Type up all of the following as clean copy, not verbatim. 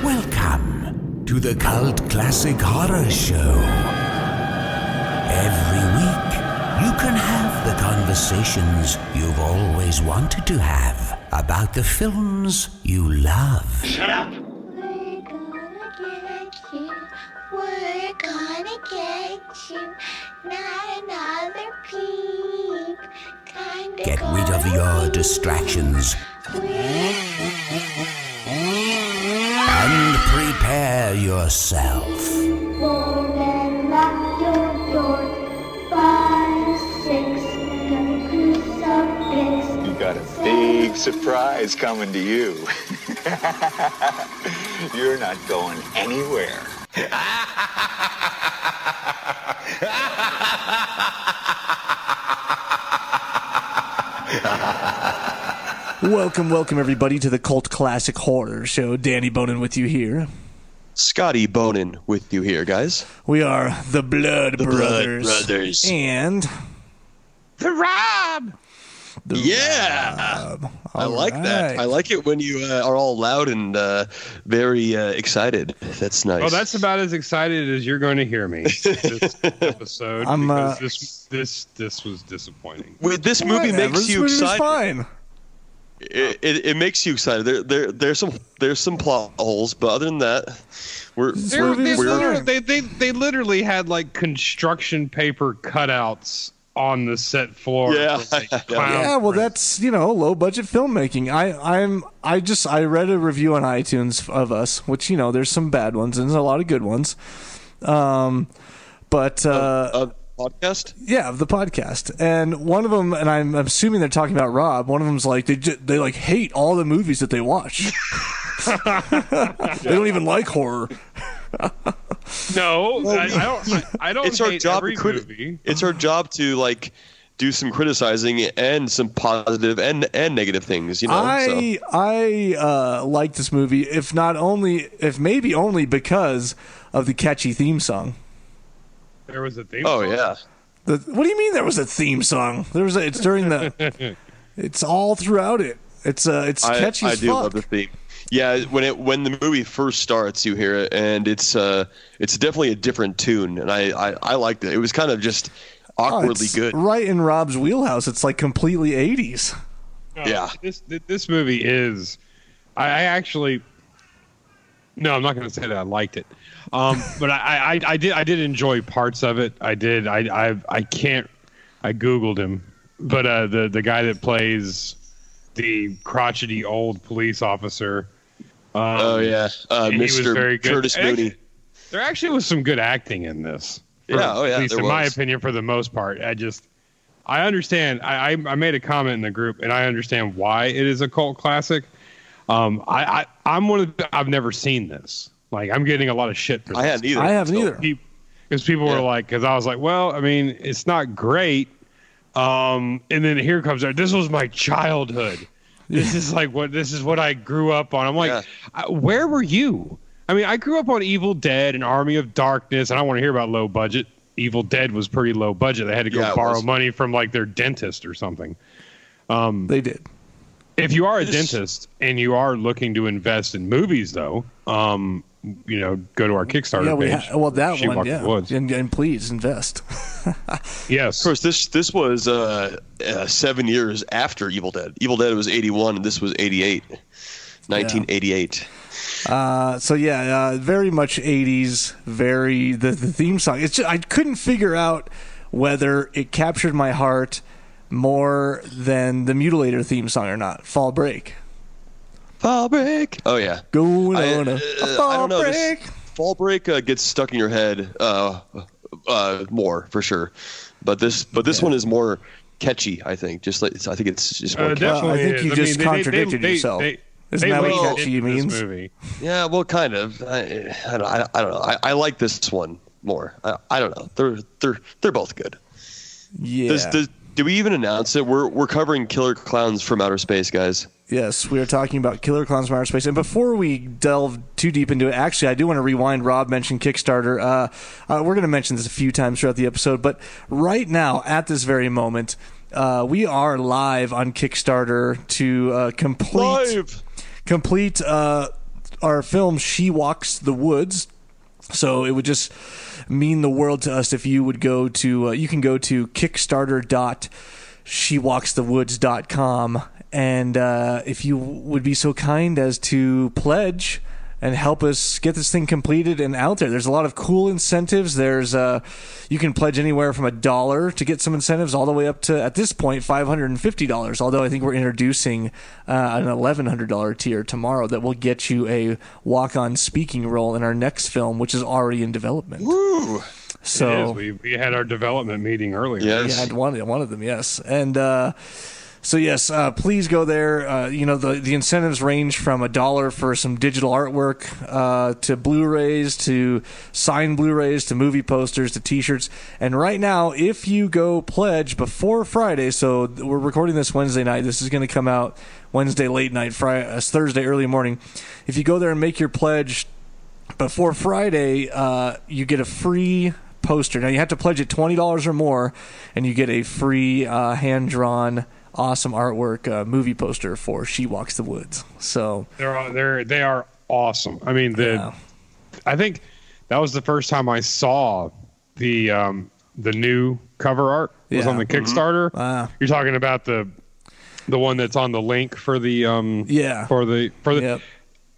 Welcome to the Cult Classic Horror Show. Every week, you can have the conversations you've always wanted to have about the films you love. Shut up! We're gonna get you. Not another peep. Get rid of your distractions and prepare yourself. Then lock your door. 5, 6, crucifix. You got a big surprise coming to you. You're not going anywhere. Welcome everybody to the Cult Classic Horror Show. Danny Bonin with you here. Scotty Bonin with you here, guys. We are the Blood Brothers. Brothers. And The Rob! Rob. I like that. I like it when you are all loud and very excited. That's nice. Well, that's about as excited as you're going to hear me this episode. Because this was disappointing. This movie makes you excited. Fine. It makes you excited. There's some plot holes, but other than that, they literally had like construction paper cutouts on the set floor. Yeah, well, that's low budget filmmaking. I read a review on iTunes of us, which there's some bad ones and there's a lot of good ones. Podcast? Yeah, of the podcast. And one of them, and I'm assuming they're talking about Rob, one of them's like, they like hate all the movies that they watch. They don't even like horror. No, I don't it's our hate job every movie. It's our job to like do some criticizing and some positive and negative things, I like this movie, if maybe only because of the catchy theme song. There was a theme song? Oh, yeah. What do you mean there was a theme song? It's during the... It's all throughout it. It's catchy as fuck. I do love the theme. Yeah, when the movie first starts, you hear it, and it's definitely a different tune, and I liked it. It was kind of just awkwardly good. Right in Rob's wheelhouse. It's like completely 80s. Yeah. This movie is... I actually... No, I'm not going to say that I liked it. But I did enjoy parts of it. I did. I Googled him, but the guy that plays the crotchety old police officer. Mr. Curtis Mooney. There actually was some good acting in this. At least in my opinion, for the most part. I understand. I made a comment in the group, and I understand why it is a cult classic. I'm one of the, I've never seen this. Like, I'm getting a lot of shit for this. I haven't either. Because people were like, because I was like, well, I mean, it's not great. And then here comes, this was my childhood. This is what I grew up on. I'm like, where were you? I mean, I grew up on Evil Dead and Army of Darkness. I don't want to hear about low budget. Evil Dead was pretty low budget. They had to go borrow money from like their dentist or something. They did. If you are a dentist and you are looking to invest in movies, though, go to our Kickstarter page. And please invest. Yes. Of course, this was 7 years after Evil Dead. Evil Dead was 81, and this was 88. 1988. Very much 80s. The theme song. It's just, I couldn't figure out whether it captured my heart more than the Mutilator theme song or not. Fall Break. Oh yeah. Going on a fall break. Fall Break gets stuck in your head more for sure, but this one is more catchy. I think. I think it's just more. Definitely. I think you just contradicted yourself. Isn't that what catchy means? Movie. Yeah, well, kind of. I don't know. I like this one more. I don't know. They're both good. Yeah. Did we even announce it? We're covering Killer Klowns from Outer Space, guys. Yes, we are talking about Killer Klowns from Outer Space. And before we delve too deep into it, actually, I do want to rewind. Rob mentioned Kickstarter. We're going to mention this a few times throughout the episode, but right now, at this very moment, we are live on Kickstarter to complete our film She Walks the Woods. So it would just mean the world to us if you would go to you can go to kickstarter.shewalksthewoods.com, and if you would be so kind as to pledge and help us get this thing completed and out there. There's a lot of cool incentives. There's you can pledge anywhere from $1 to get some incentives all the way up to, at this point, $550. Although I think we're introducing an $1,100 tier tomorrow that will get you a walk-on speaking role in our next film, which is already in development. Woo! So we had our development meeting earlier. Yes. Yeah, I had one of them, yes. And so yes, please go there. The incentives range from $1 for some digital artwork to Blu-rays, to signed Blu-rays, to movie posters, to T-shirts. And right now, if you go pledge before Friday, so we're recording this Wednesday night. This is going to come out Wednesday late night, Thursday early morning. If you go there and make your pledge before Friday, you get a free poster. Now you have to pledge at $20 or more, and you get a free hand-drawn, awesome artwork movie poster for She Walks the Woods. So they are awesome. I mean, I think that was the first time I saw the new cover art was on the Kickstarter. Wow. You're talking about the one that's on the link for the Yep.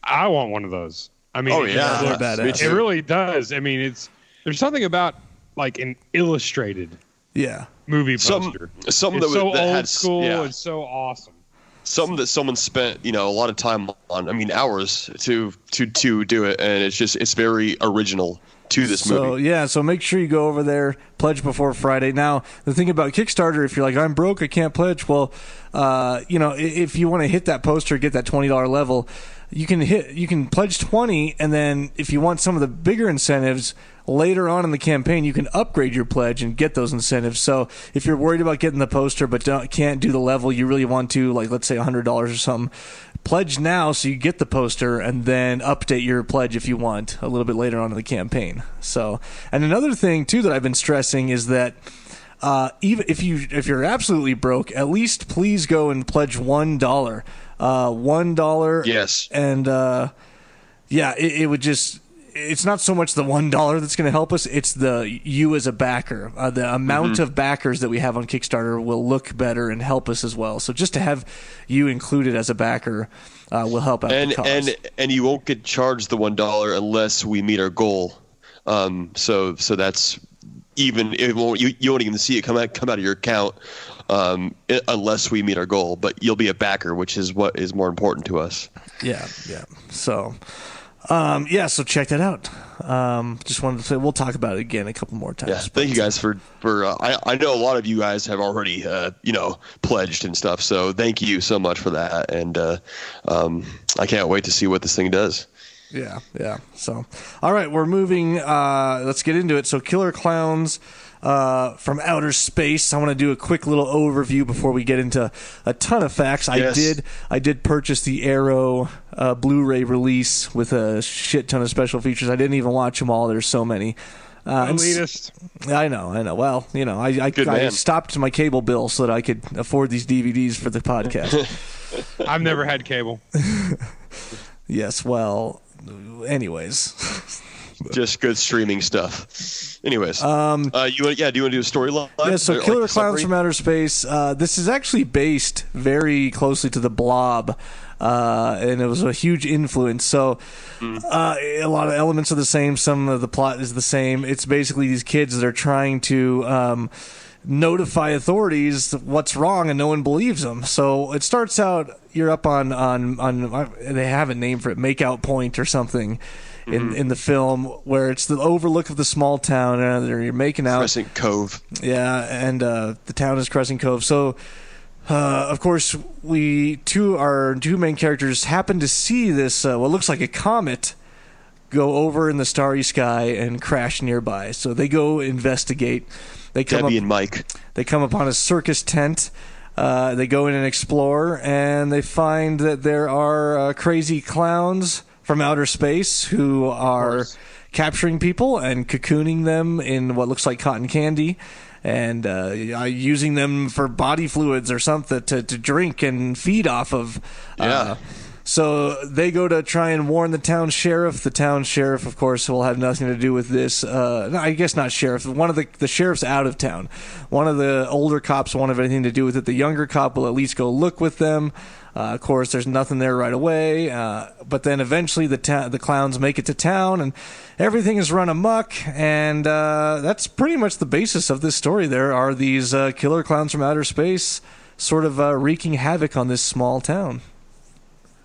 I want one of those. I mean, badass. It really does. I mean, there's something about like an illustrated movie poster. Something it's that so that old had, school yeah. and so awesome. Something that someone spent a lot of time on. I mean, hours to do it, and it's very original to this movie. So make sure you go over there, pledge before Friday. Now, the thing about Kickstarter, if you're like, I'm broke, I can't pledge. Well, if you want to hit that poster, get that $20 level, you can pledge 20, and then if you want some of the bigger incentives later on in the campaign, you can upgrade your pledge and get those incentives. So if you're worried about getting the poster but can't do the level you really want to, like let's say $100 or something, pledge now so you get the poster, and then update your pledge if you want a little bit later on in the campaign. So, and another thing too that I've been stressing is that even if you're absolutely broke, at least please go and pledge $1. $1. Yes. And it would just. It's not so much the $1 that's going to help us; it's you as a backer. The amount of backers that we have on Kickstarter will look better and help us as well. So just to have you included as a backer will help out the cause. And you won't get charged the $1 unless we meet our goal. So that's even you won't even see it come out of your account unless we meet our goal. But you'll be a backer, which is what is more important to us. Yeah. So. So check that out. Just wanted to say we'll talk about it again a couple more times. Yeah, thank you guys for I know a lot of you guys have already pledged and stuff, so thank you so much for that, and I can't wait to see what this thing does. Yeah. So, all right, we're moving. Let's get into it. So, Killer Klowns from Outer Space. I want to do a quick little overview before we get into a ton of facts. Yes. I did purchase the Arrow Blu-ray release with a shit ton of special features. I didn't even watch them all. There's so many. Elitist. I know. Well, I stopped my cable bill so that I could afford these DVDs for the podcast. I've never had cable. Yes. Well. Anyways. Just good streaming stuff. Anyways, do you want to do a storyline? Yeah, so Killer Klowns from Outer Space. This is actually based very closely to The Blob, and it was a huge influence. So a lot of elements are the same. Some of the plot is the same. It's basically these kids that are trying to notify authorities what's wrong, and no one believes them. So it starts out, you're up on they have a name for it, Makeout Point or something. In the film, where it's the overlook of the small town, and you're making out Crescent Cove. Yeah, and the town is Crescent Cove. So, of course, our two main characters happen to see this what looks like a comet go over in the starry sky and crash nearby. So they go investigate. Debbie and Mike. They come upon a circus tent. They go in and explore, and they find that there are crazy clowns from outer space who are capturing people and cocooning them in what looks like cotton candy. and using them for body fluids or something to drink and feed off of. So they go to try and warn the town sheriff. The town sheriff, of course, will have nothing to do with this. No, I guess not sheriff. One of the sheriff's out of town. One of the older cops won't have anything to do with it. The younger cop will at least go look with them. Of course, there's nothing there right away. But then eventually the clowns make it to town, and everything is run amok. And that's pretty much the basis of this story. There are these killer clowns from outer space sort of wreaking havoc on this small town.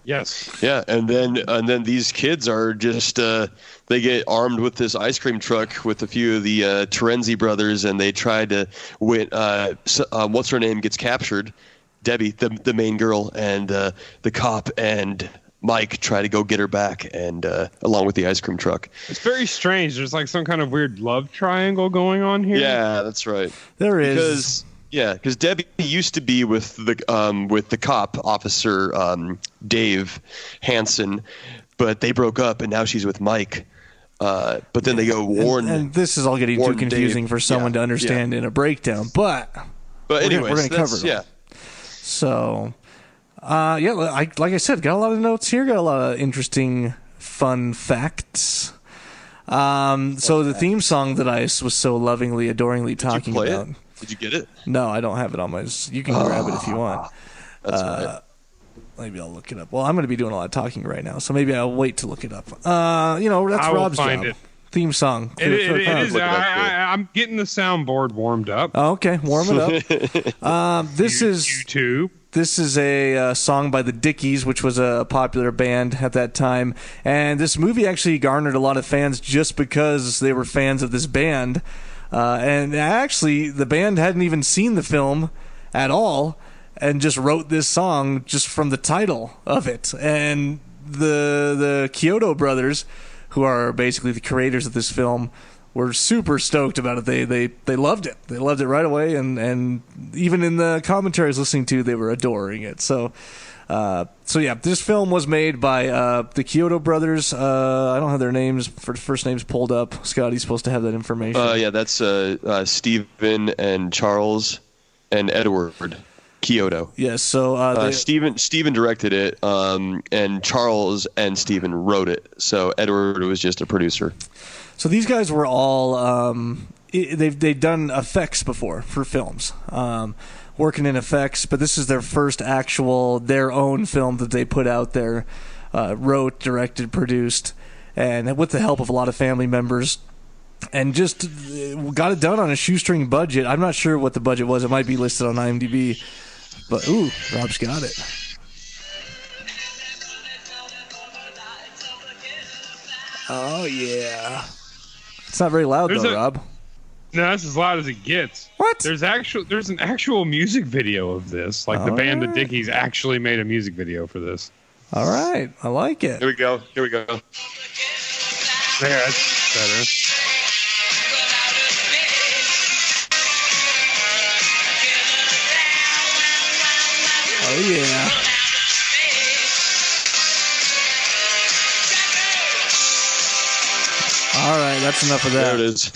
Yes. Yeah, and then these kids are just they get armed with this ice cream truck with a few of the Terenzi brothers, and they try to win. What's her name gets captured, Debbie, the main girl, and the cop and Mike try to go get her back, and along with the ice cream truck. It's very strange. There's like some kind of weird love triangle going on here. Yeah, that's right. There is. Because Debbie used to be with the cop officer Dave Hansen, but they broke up, and now she's with Mike. But then they go warn. And this is all getting too confusing for someone to understand in a breakdown. But anyways, we're going to cover it. Yeah. So, like I said, got a lot of notes here. Got a lot of interesting, fun facts. So the theme song that I was so lovingly, adoringly talking about. Did you get it? No, I don't have it on my. You can grab it if you want. That's right. Maybe I'll look it up. Well, I'm going to be doing a lot of talking right now, so maybe I'll wait to look it up. That's Rob's job. It. Theme song. It is. I'm getting the soundboard warmed up. Oh, okay, warm it up. This is YouTube. This is a song by the Dickies, which was a popular band at that time. And this movie actually garnered a lot of fans just because they were fans of this band. And actually, the band hadn't even seen the film at all and just wrote this song just from the title of it. And the Kyoto brothers, who are basically the creators of this film, were super stoked about it. They loved it. They loved it right away, and even in the commentaries listening to, they were adoring it. So yeah, this film was made by the Kyoto brothers. I don't have their names, first names pulled up. Scotty's supposed to have that information. Yeah, that's Stephen and Charles and Edward Kyoto. Yes, so Stephen directed it, and Charles and Stephen wrote it. So Edward was just a producer. So these guys were all they've done effects before for films. Working in effects, but this is their first their own film that they put out there, wrote, directed, produced, and with the help of a lot of family members, and just got it done on a shoestring budget. I'm not sure what the budget was. It might be listed on IMDb, but Rob's got it. Oh yeah, it's not very loud though, Rob. No, that's as loud as it gets. What? There's an actual music video of this. Like the band The Dickies actually made a music video for this. All right, I like it. Here we go. There, that's better. Oh yeah. All right, that's enough of that. There it is.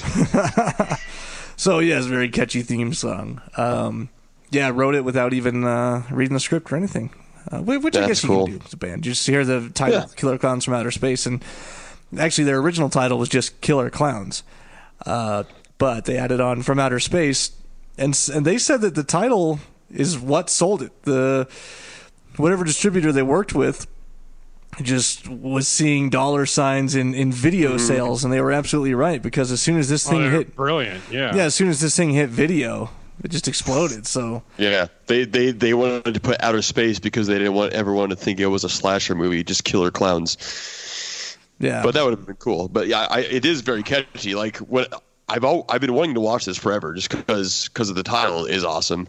So, yeah, it's a very catchy theme song. I wrote it without even reading the script or anything, which I guess you can do as a band. You just hear the title, Killer Clowns from Outer Space, and actually their original title was just Killer Clowns, but they added on From Outer Space, and they said that the title is what sold it. Whatever distributor they worked with just was seeing dollar signs in video sales, and they were absolutely right, because as soon as this thing hit, brilliant, yeah, as soon as this thing hit video, it just exploded. So yeah, they wanted to put Outer Space because they didn't want everyone to think it was a slasher movie, just Killer Clowns. Yeah, but that would have been cool. But yeah, it is very catchy. Like what I've been wanting to watch this forever, just because of the title is awesome.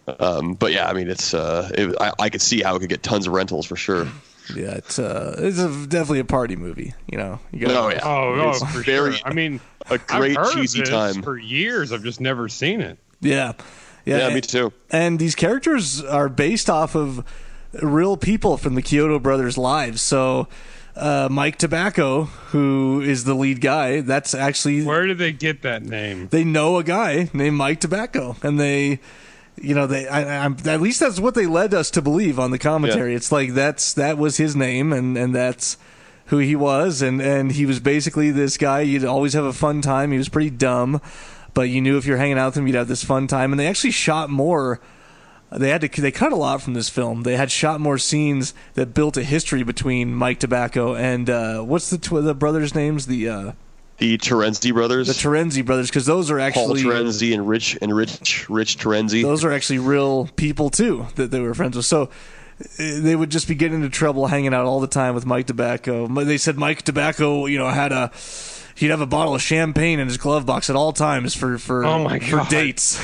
But yeah, I mean, I could see how it could get tons of rentals for sure. Yeah, it's definitely a party movie. You know. It's for sure. I mean, a great I've heard cheesy of this time for years. I've just never seen it. Yeah, me too. And these characters are based off of real people from the Kyoto brothers' lives. So Mike Tobacco, who is the lead guy, that's actually... Where did they get that name? They know a guy named Mike Tobacco, and they... at least that's what they led us to believe on the commentary. Yeah. It's like that was his name, and that's who he was, and he was basically this guy. You'd always have a fun time. He was pretty dumb, but you knew if you're hanging out with him, you'd have this fun time. And they actually shot more. They cut a lot from this film. They had shot more scenes that built a history between Mike Tobacco and what's the brothers' names? The Terenzi brothers. The Terenzi brothers, because those are actually Paul Terenzi and Rich Terenzi. Those are actually real people too that they were friends with. So they would just be getting into trouble hanging out all the time with Mike Tobacco. They said Mike Tobacco, he'd have a bottle of champagne in his glove box at all times for dates.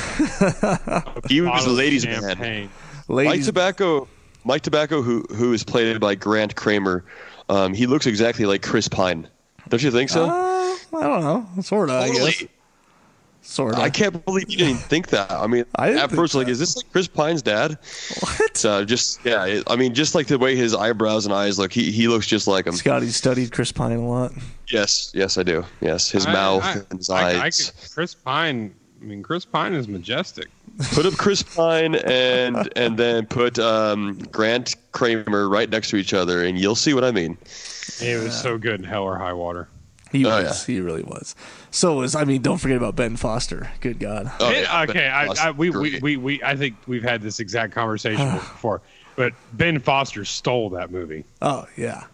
He was a ladies' man. Mike Tobacco, who is played by Grant Kramer, he looks exactly like Chris Pine. Don't you think so? I don't know. Sort of, totally. I guess. Sort of. I can't believe you didn't think that. I mean, at first, is this like Chris Pine's dad? What? Just like the way his eyebrows and eyes look, he looks just like him. Scotty studied Chris Pine a lot. Yes, I do. Yes, his mouth and his eyes. Chris Pine is majestic. Put up Chris Pine and then put Grant Kramer right next to each other, and you'll see what I mean. He was so good in Hell or High Water. He really was. So don't forget about Ben Foster. Good God. Okay, I think we've had this exact conversation before, but Ben Foster stole that movie. Oh yeah.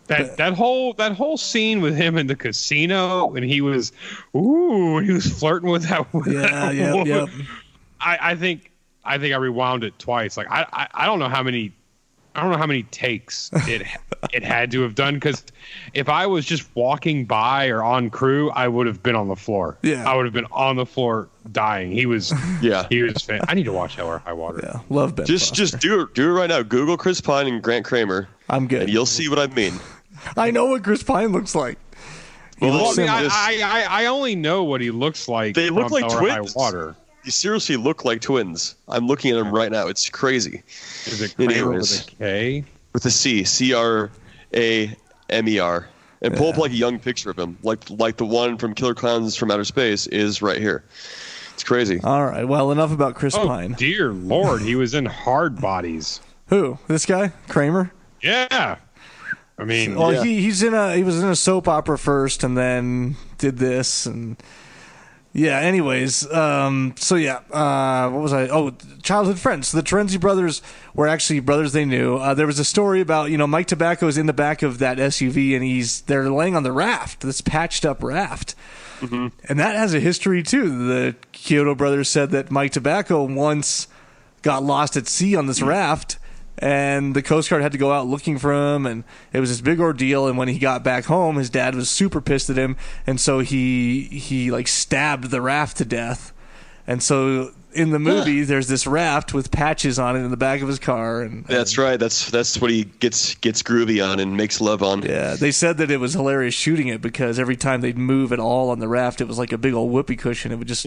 That whole scene with him in the casino, and he was flirting with that woman. Yeah. I think I rewound it twice. Like I don't know how many takes it had to have done, because if I was just walking by or on crew, I would have been on the floor. Yeah, I would have been on the floor dying. He was I need to watch Hell or High Water. Yeah, love Ben. Just do it right now. Google Chris Pine and Grant Kramer. I'm good. And you'll see what I mean. I know what Chris Pine looks like. I only know what he looks like. They look like twins. High Water. You seriously look like twins. I'm looking at them right now. It's crazy. Is it Kramer with a K? With a C. Kramer. And pull up like a young picture of him. Like the one from Killer Klowns from Outer Space is right here. It's crazy. All right. Well, enough about Chris Pine. Dear Lord, he was in Hard Bodies. Who? This guy? Kramer? Yeah. I mean, he was in a soap opera first, and then did this, and anyways, what was I? Oh, childhood friends. So the Terenzi brothers were actually brothers they knew. There was a story about, Mike Tobacco is in the back of that SUV, and they're laying on the raft, this patched up raft. Mm-hmm. And that has a history too. The Kyoto brothers said that Mike Tobacco once got lost at sea on this raft, and the Coast Guard had to go out looking for him, and it was this big ordeal. And when he got back home, his dad was super pissed at him, and so he like stabbed the raft to death. And so in the movie, there's this raft with patches on it in the back of his car, and that's right. That's what he gets groovy on and makes love on. Yeah, they said that it was hilarious shooting it, because every time they'd move at all on the raft, it was like a big old whoopee cushion. It would just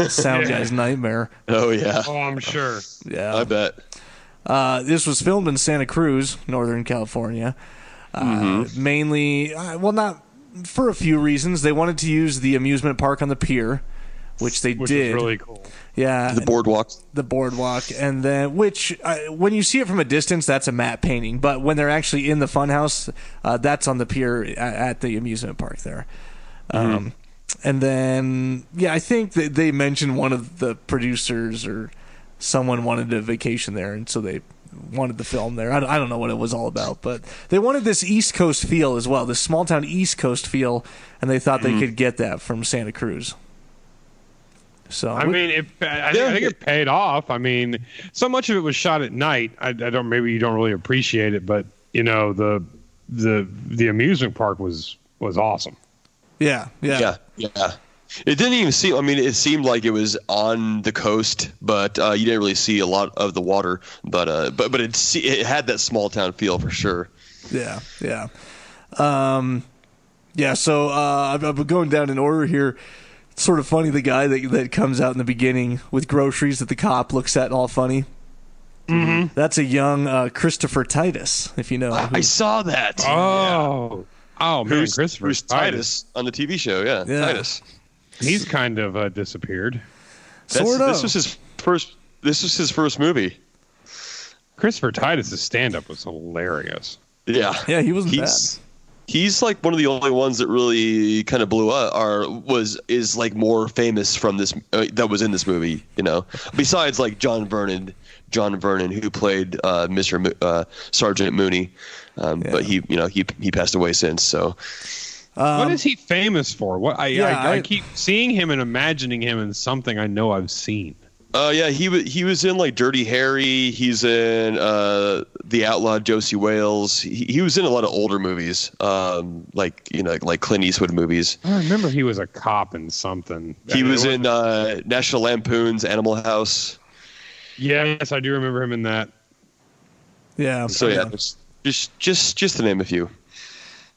sound guy's nightmare. Oh yeah. Oh, I'm sure. Yeah, I bet. This was filmed in Santa Cruz, Northern California. Mainly, not for a few reasons. They wanted to use the amusement park on the pier, which did. Was really cool. Yeah. The boardwalk. And then, when you see it from a distance, that's a matte painting. But when they're actually in the funhouse, that's on the pier at the amusement park there. And then, I think that they mentioned one of the producers or someone wanted a vacation there, and so they wanted the film there. I don't know what it was all about, but they wanted this East Coast feel as well, this small town East Coast feel, and they thought they could get that from Santa Cruz. So I think it paid off. I mean, so much of it was shot at night. Maybe you don't really appreciate it, but the amusement park was awesome. Yeah. It didn't even seem. I mean, it seemed like it was on the coast, but you didn't really see a lot of the water. But it had that small town feel for sure. Yeah. So I'm going down in order here. It's sort of funny, the guy that comes out in the beginning with groceries that the cop looks at all funny. Mm-hmm. That's a young Christopher Titus, if you know. I saw that. Oh man, Christopher Who's Titus on the TV show? Yeah, Titus. He's kind of disappeared. Sort of. This was his first. This was his first movie. Christopher Titus' stand-up was hilarious. Yeah, he wasn't bad. He's like one of the only ones that really kind of blew up, is like more famous from this that was in this movie. You know, besides like John Vernon, who played Mr. Sergeant Mooney, but he passed away since. So, what is he famous for? What I keep seeing him and imagining him in something I know I've seen. He was in like Dirty Harry. He's in The Outlaw Josie Wales. He was in a lot of older movies, like Clint Eastwood movies. I remember he was a cop in something. He was in National Lampoon's Animal House. Yes, I do remember him in that. Yeah. So just to name a few.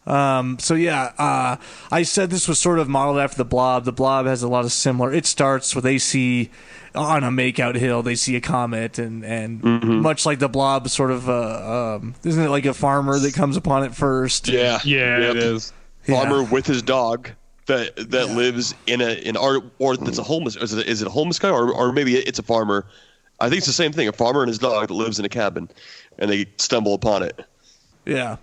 I said this was sort of modeled after The Blob. The Blob has a lot of similar. It starts with they see on a makeout hill, they see a comet, and much like The Blob, sort of isn't it like a farmer that comes upon it first? Yeah, it is. Farmer with his dog that lives in or that's a homeless. Is it a homeless guy or maybe it's a farmer? I think it's the same thing. A farmer and his dog that lives in a cabin, and they stumble upon it. Yeah.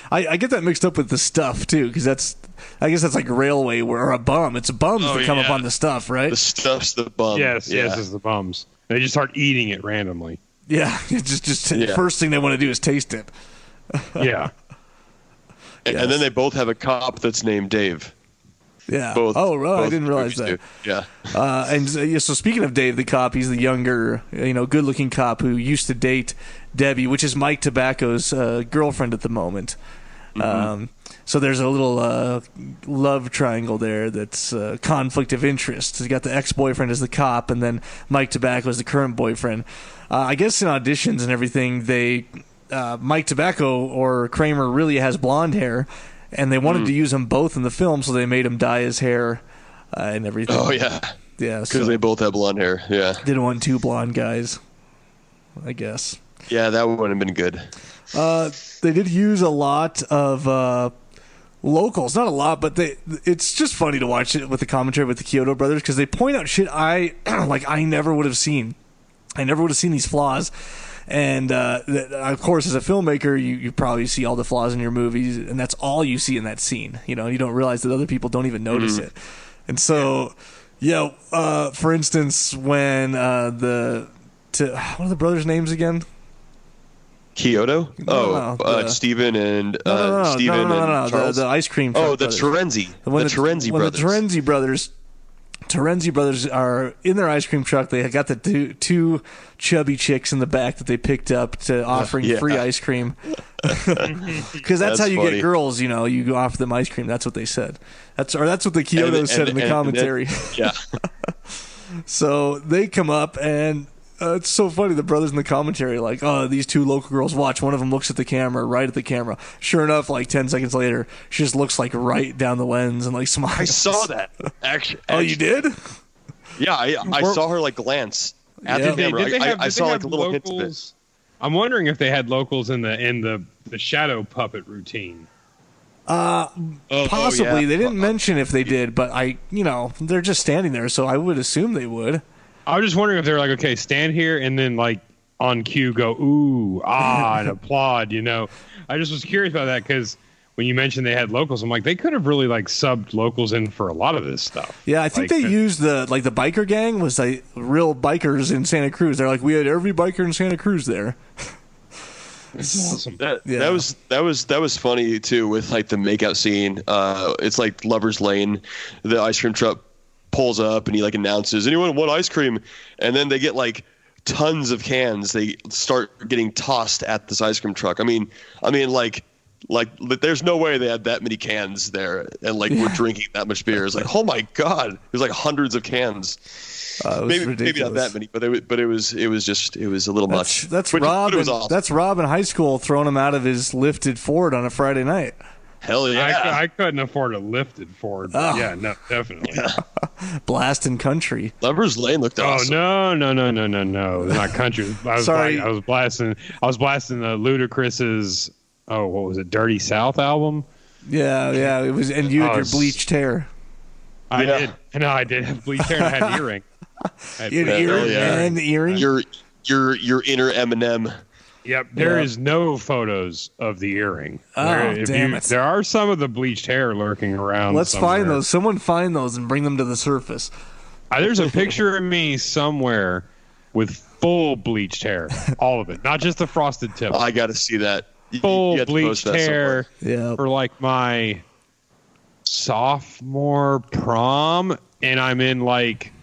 I get that mixed up with the stuff too, because I guess that's like railway or a bum. It's bums that come upon the stuff, right? The stuff's the bum. Yes, it's the bums. They just start eating it randomly. Yeah, first thing they want to do is taste it. Yeah. And then they both have a cop that's named Dave. Yeah. Both I didn't realize that. Yeah. So speaking of Dave the cop, he's the younger, good-looking cop who used to date Debbie, which is Mike Tobacco's girlfriend at the moment. So there's a little love triangle there that's conflict of interest. He's got the ex-boyfriend as the cop, and then Mike Tobacco as the current boyfriend. I guess in auditions and everything, Mike Tobacco or Kramer really has blonde hair, and they wanted to use them both in the film, so they made him dye his hair and everything. Oh, yeah. Yeah. Because they both have blonde hair, yeah. Didn't want two blonde guys, I guess. Yeah, that would have been good. They did use a lot of locals. Not a lot, but it's just funny to watch it with the commentary with the Kyoto brothers, because they point out shit I never would have seen. I never would have seen these flaws. And of course, as a filmmaker, you probably see all the flaws in your movies, and that's all you see in that scene. You don't realize that other people don't even notice it. And so, for instance, when what are the brothers' names again? Kyoto? Steven and Steven and Charles? The ice cream. Oh, the Terenzi. The Terenzi brothers. The Terenzi brothers are in their ice cream truck. They got the two chubby chicks in the back that they picked up to offering free ice cream. Because that's how you get girls. You go offer them ice cream. That's what they said. That's what the Kyoto said in the commentary. Yeah. So they come up and. It's so funny. The brothers in the commentary are like, oh, these two local girls, watch. One of them looks at the camera, right at the camera. Sure enough, like 10 seconds later, she just looks like right down the lens and like smiles. I saw that. Actually. Oh, you did? Yeah, I saw her like glance at the camera. I saw like a little hint of it. I'm wondering if they had locals in the shadow puppet routine. Possibly. They didn't mention if they did, but they're just standing there, so I would assume they would. I was just wondering if they're like, okay, stand here and then like on cue go, ooh, and applaud, I just was curious about that because when you mentioned they had locals, I'm like, they could have really like subbed locals in for a lot of this stuff. Yeah, I think they used the biker gang was like real bikers in Santa Cruz. They're like, we had every biker in Santa Cruz there. That's awesome. That was funny too with like the makeout scene. It's like Lover's Lane, the ice cream truck pulls up and he like announces, anyone want ice cream? And then they get like tons of cans. They start getting tossed at this ice cream truck. I mean like there's no way they had that many cans there and like we're drinking that much beer. It's like, oh my god, there's like hundreds of cans. Maybe not that many, but it was a little much. That's but Rob. It was awesome. That's Rob in high school throwing him out of his lifted Ford on a Friday night. Hell yeah. I couldn't afford a lifted Ford. But yeah, no, definitely. Blasting country. Lover's Lane looked awesome. Oh no! They're not country. Sorry. I was blasting the Ludacris's. Oh, what was it? Dirty South album. Yeah, it was, and you had your bleached hair. I did. No, I did have bleached hair and I had an earring. You had an earring. Your inner Eminem. Yep, there is no photos of the earring. Oh, damn it. There are some of the bleached hair lurking around. Let's somewhere. find those. Someone find those and bring them to the surface. There's a picture of me somewhere with full bleached hair, all of it, not just the frosted tip. I got to see that. Full bleached hair for like my sophomore prom, and I'm in like,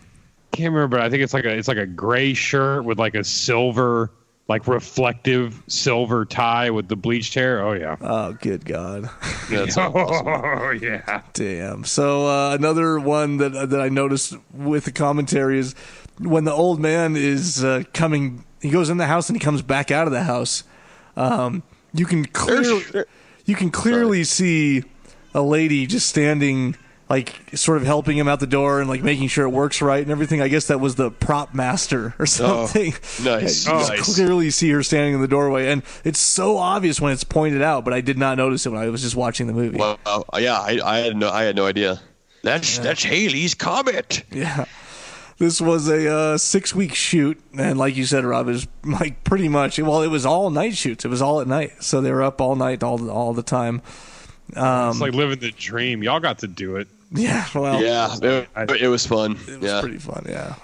can't remember, but I think it's like a gray shirt with like a silver, like reflective silver tie with the bleached hair. Oh yeah. Oh, good God. That's Oh yeah. Damn. So another one that I noticed with the commentary is when the old man is coming. He goes in the house and he comes back out of the house. You can clearly see a lady just standing, like sort of helping him out the door and like making sure it works right and everything. I guess that was the prop master or something. Oh, nice. You just clearly see her standing in the doorway, and it's so obvious when it's pointed out. But I did not notice it when I was just watching the movie. Well, yeah, I had no idea. That's Haley's Comet. Yeah. This was a 6-week shoot, and like you said, Rob, it was like pretty much. Well, it was all night shoots. It was all at night, so they were up all night, all the time. It's like living the dream. Y'all got to do it. Yeah, well, it was fun. It was pretty fun. Yeah,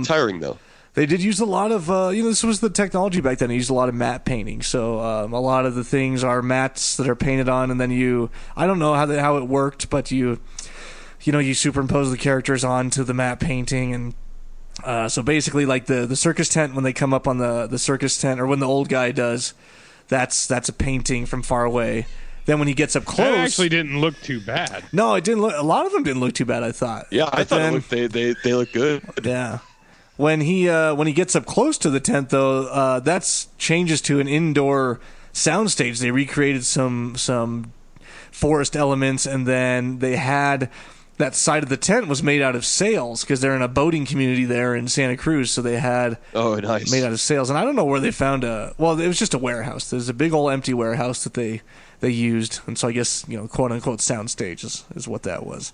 tiring though. They did use a lot of this was the technology back then. They used a lot of matte painting, so a lot of the things are mattes that are painted on, and then I don't know how it worked, but you superimpose the characters onto the matte painting, and so basically like the circus tent, when they come up on the circus tent, or when the old guy does, that's a painting from far away. Then when he gets up close, it actually didn't look too bad. No, it didn't look. A lot of them didn't look too bad, I thought. Yeah, I thought they look good. Yeah. When he gets up close to the tent, though, that's changes to an indoor soundstage. They recreated some forest elements, and then they had that side of the tent was made out of sails because they're in a boating community there in Santa Cruz. So they had nice made out of sails, and I don't know where they found it was just a warehouse. There's a big old empty warehouse that they used, and so I guess quote unquote soundstage is what that was.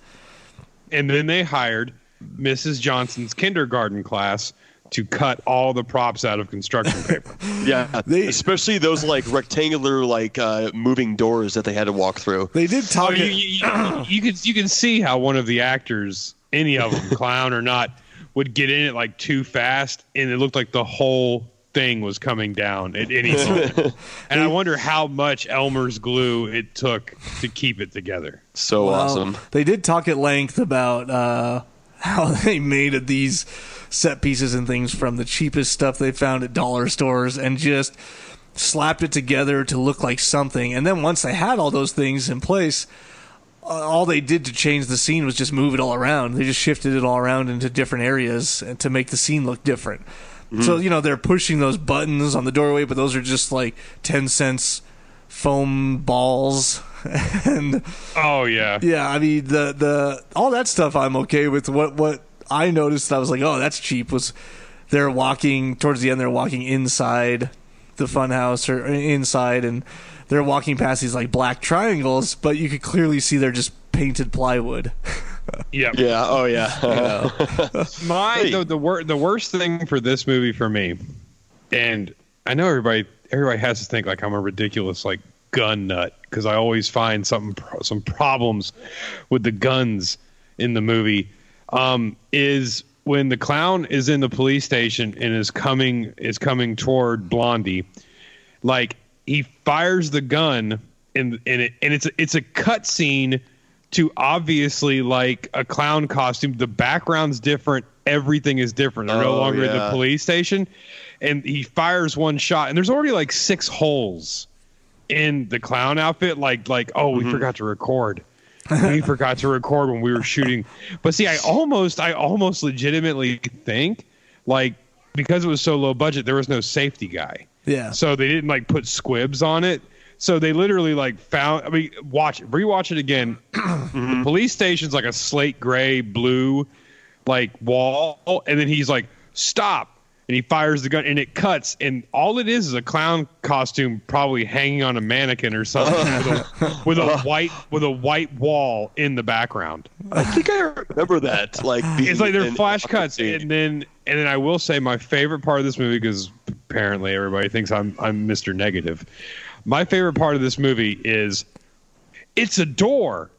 And then they hired Mrs. Johnson's kindergarten class to cut all the props out of construction paper. Yeah, especially those like rectangular moving doors that they had to walk through. They did talk. You can see how one of the actors, any of them, clown or not, would get in it like too fast, and it looked like the whole thing was coming down at any moment. And I wonder how much Elmer's glue it took to keep it together. So awesome. They did talk at length about how they made these set pieces and things from the cheapest stuff they found at dollar stores and just slapped it together to look like something. And then once they had all those things in place, all they did to change the scene was just move it all around. They just shifted it all around into different areas to make the scene look different. Mm-hmm. So, they're pushing those buttons on the doorway, but those are just like 10 cents foam balls. And oh yeah. Yeah, I mean the all that stuff I'm okay with. What I noticed, I was like, oh, that's cheap, was they're walking towards the end, they're walking inside the funhouse or inside, and they're walking past these like black triangles, but you could clearly see they're just painted plywood. Yep. Yeah. Oh yeah. The worst thing for this movie for me, and I know everybody has to think like I'm a ridiculous like gun nut because I always find some problems with the guns in the movie. Is when the clown is in the police station and is coming toward Blondie, like he fires the gun and it's a cut scene to obviously like a clown costume. The background's different. Everything is different. They're no longer in the police station. And he fires one shot, and there's already like 6 holes in the clown outfit. Like, we forgot to record. We forgot to record when we were shooting. But see, I almost legitimately think like because it was so low budget, there was no safety guy. Yeah. So they didn't like put squibs on it. So they literally like rewatch it again. The police station's like a slate gray, blue, like wall, and then he's like, "Stop!" and he fires the gun, and it cuts, and all it is a clown costume, probably hanging on a mannequin or something, with a white wall in the background. I think I remember that. Like it's like they're flash cuts, and then I will say my favorite part of this movie, because apparently everybody thinks I'm Mr. Negative. My favorite part of this movie is it's a door.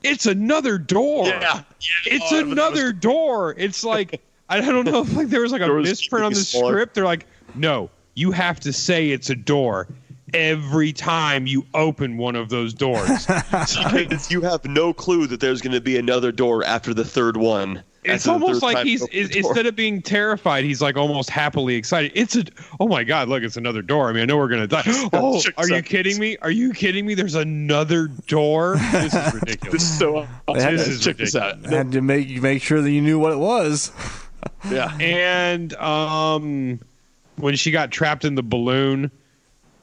It's another door. Yeah. It's another door. It's like, I don't know if like there was like a misprint on the script. They're like, no, you have to say it's a door every time you open one of those doors. Because you have no clue that there's going to be another door after the third one. It's almost like instead of being terrified, he's like almost happily excited. Oh my God, look, it's another door. I mean, I know we're going to die. Oh, are you kidding me? Are you kidding me? There's another door? This is ridiculous. This is so awesome. This is ridiculous. Had to make sure that you knew what it was. Yeah. And when she got trapped in the balloon,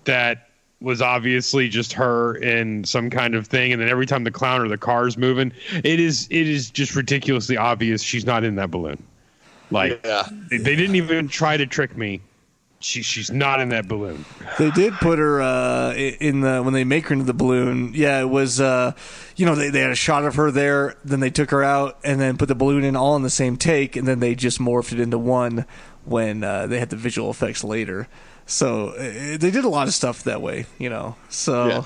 that was obviously just her in some kind of thing, and then every time the clown or the car's moving, it is just ridiculously obvious she's not in that balloon. Like, they didn't even try to trick me. She's not in that balloon. They did put her in the when they make her into the balloon. Yeah, it was they had a shot of her there, then they took her out and then put the balloon in all in the same take, and then they just morphed it into one when they had the visual effects later. So they did a lot of stuff that way, So, yeah.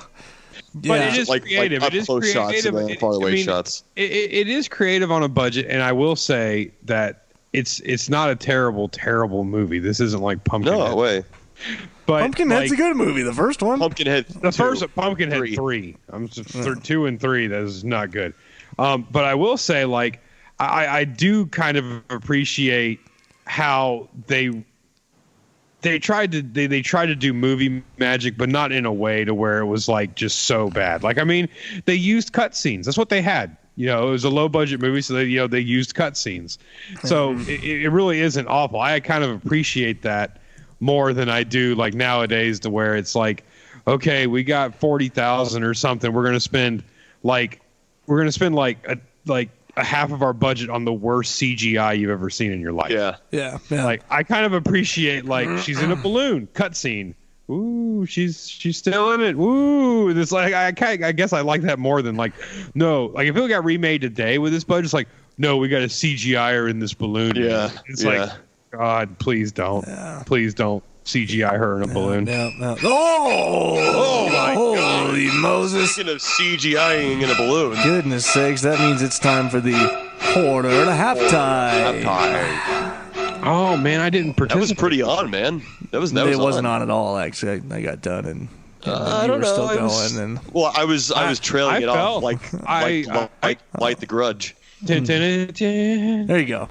But it is creative. Like it is close creative. shots and then far away shots. It is creative on a budget, and I will say that it's not a terrible movie. This isn't like Pumpkinhead. No way. But Pumpkinhead's a good movie. The first one, Pumpkinhead. Pumpkinhead 3. I'm just 2 and 3. That is not good. But I will say, like, I do kind of appreciate how they tried to do movie magic, but not in a way to where it was like just so bad. Like, I mean, they used cutscenes. That's what they had. It was a low budget movie, so they used cutscenes. So it really isn't awful. I kind of appreciate that more than I do like nowadays, to where it's like, okay, we got 40,000 or something. We're gonna spend like a half of our budget on the worst CGI you've ever seen in your life. Yeah. Like, I kind of appreciate, like, she's in a balloon cutscene. Ooh, she's still in it. Ooh, this, like, I guess I like that more than, like, no, like if it got remade today with this budget, it's like, no, we got a CGI her in this balloon. Yeah, it's like, God, please don't, please don't CGI her in a balloon. No. Oh my God. Holy Moses. Speaking of CGIing in a balloon. Goodness sakes, that means it's time for the quarter and a halftime. Oh, man, I didn't participate. That was pretty on, man. It wasn't on at all, actually. I got done and I don't know. Still going, and I was trailing it off like the Grudge. There you go.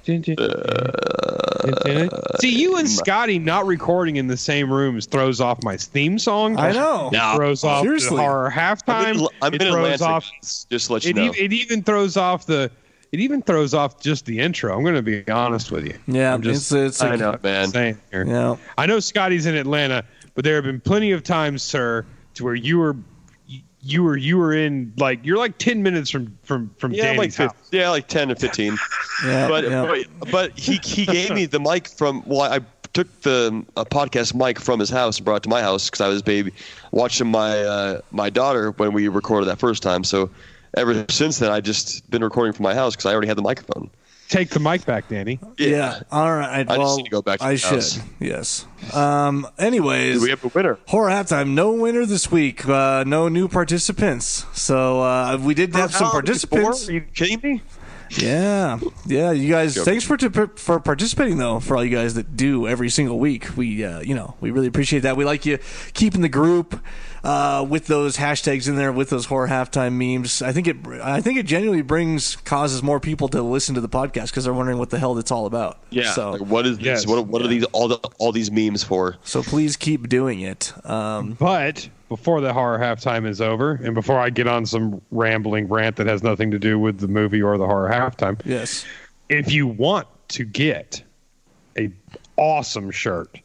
See, you and Scotty not recording in the same rooms throws off my theme song. I know. It throws off the horror halftime. I'm in Atlantic, just to let you know. It even throws off just the intro. I'm going to be honest with you. Yeah, it's I know, man. Here. Yeah. I know Scotty's in Atlanta, but there have been plenty of times, sir, to where you were in, like, you're like 10 minutes from Danny's house. Yeah, like 10 to 15. But he gave me the mic from. Well, I took the podcast mic from his house and brought it to my house because I was watching my daughter when we recorded that first time. So ever since then, I've just been recording from my house because I already had the microphone. Take the mic back, Danny. Yeah. All right. I just need to go back to the house. Yes. Anyways, we have a winner. Horror halftime. No winner this week. No new participants. So we did have some participants. Are you kidding me? Yeah. You guys. Thanks for participating though. For all you guys that do every single week, we really appreciate that. We like you keeping the group with those hashtags in there, with those horror halftime memes. I think it genuinely causes more people to listen to the podcast because they're wondering what the hell it's all about. Yeah. So like, what is this? What are these all these memes for? So please keep doing it. But before the horror halftime is over, and before I get on some rambling rant that has nothing to do with the movie or the horror halftime, yes, if you want to get a awesome shirt,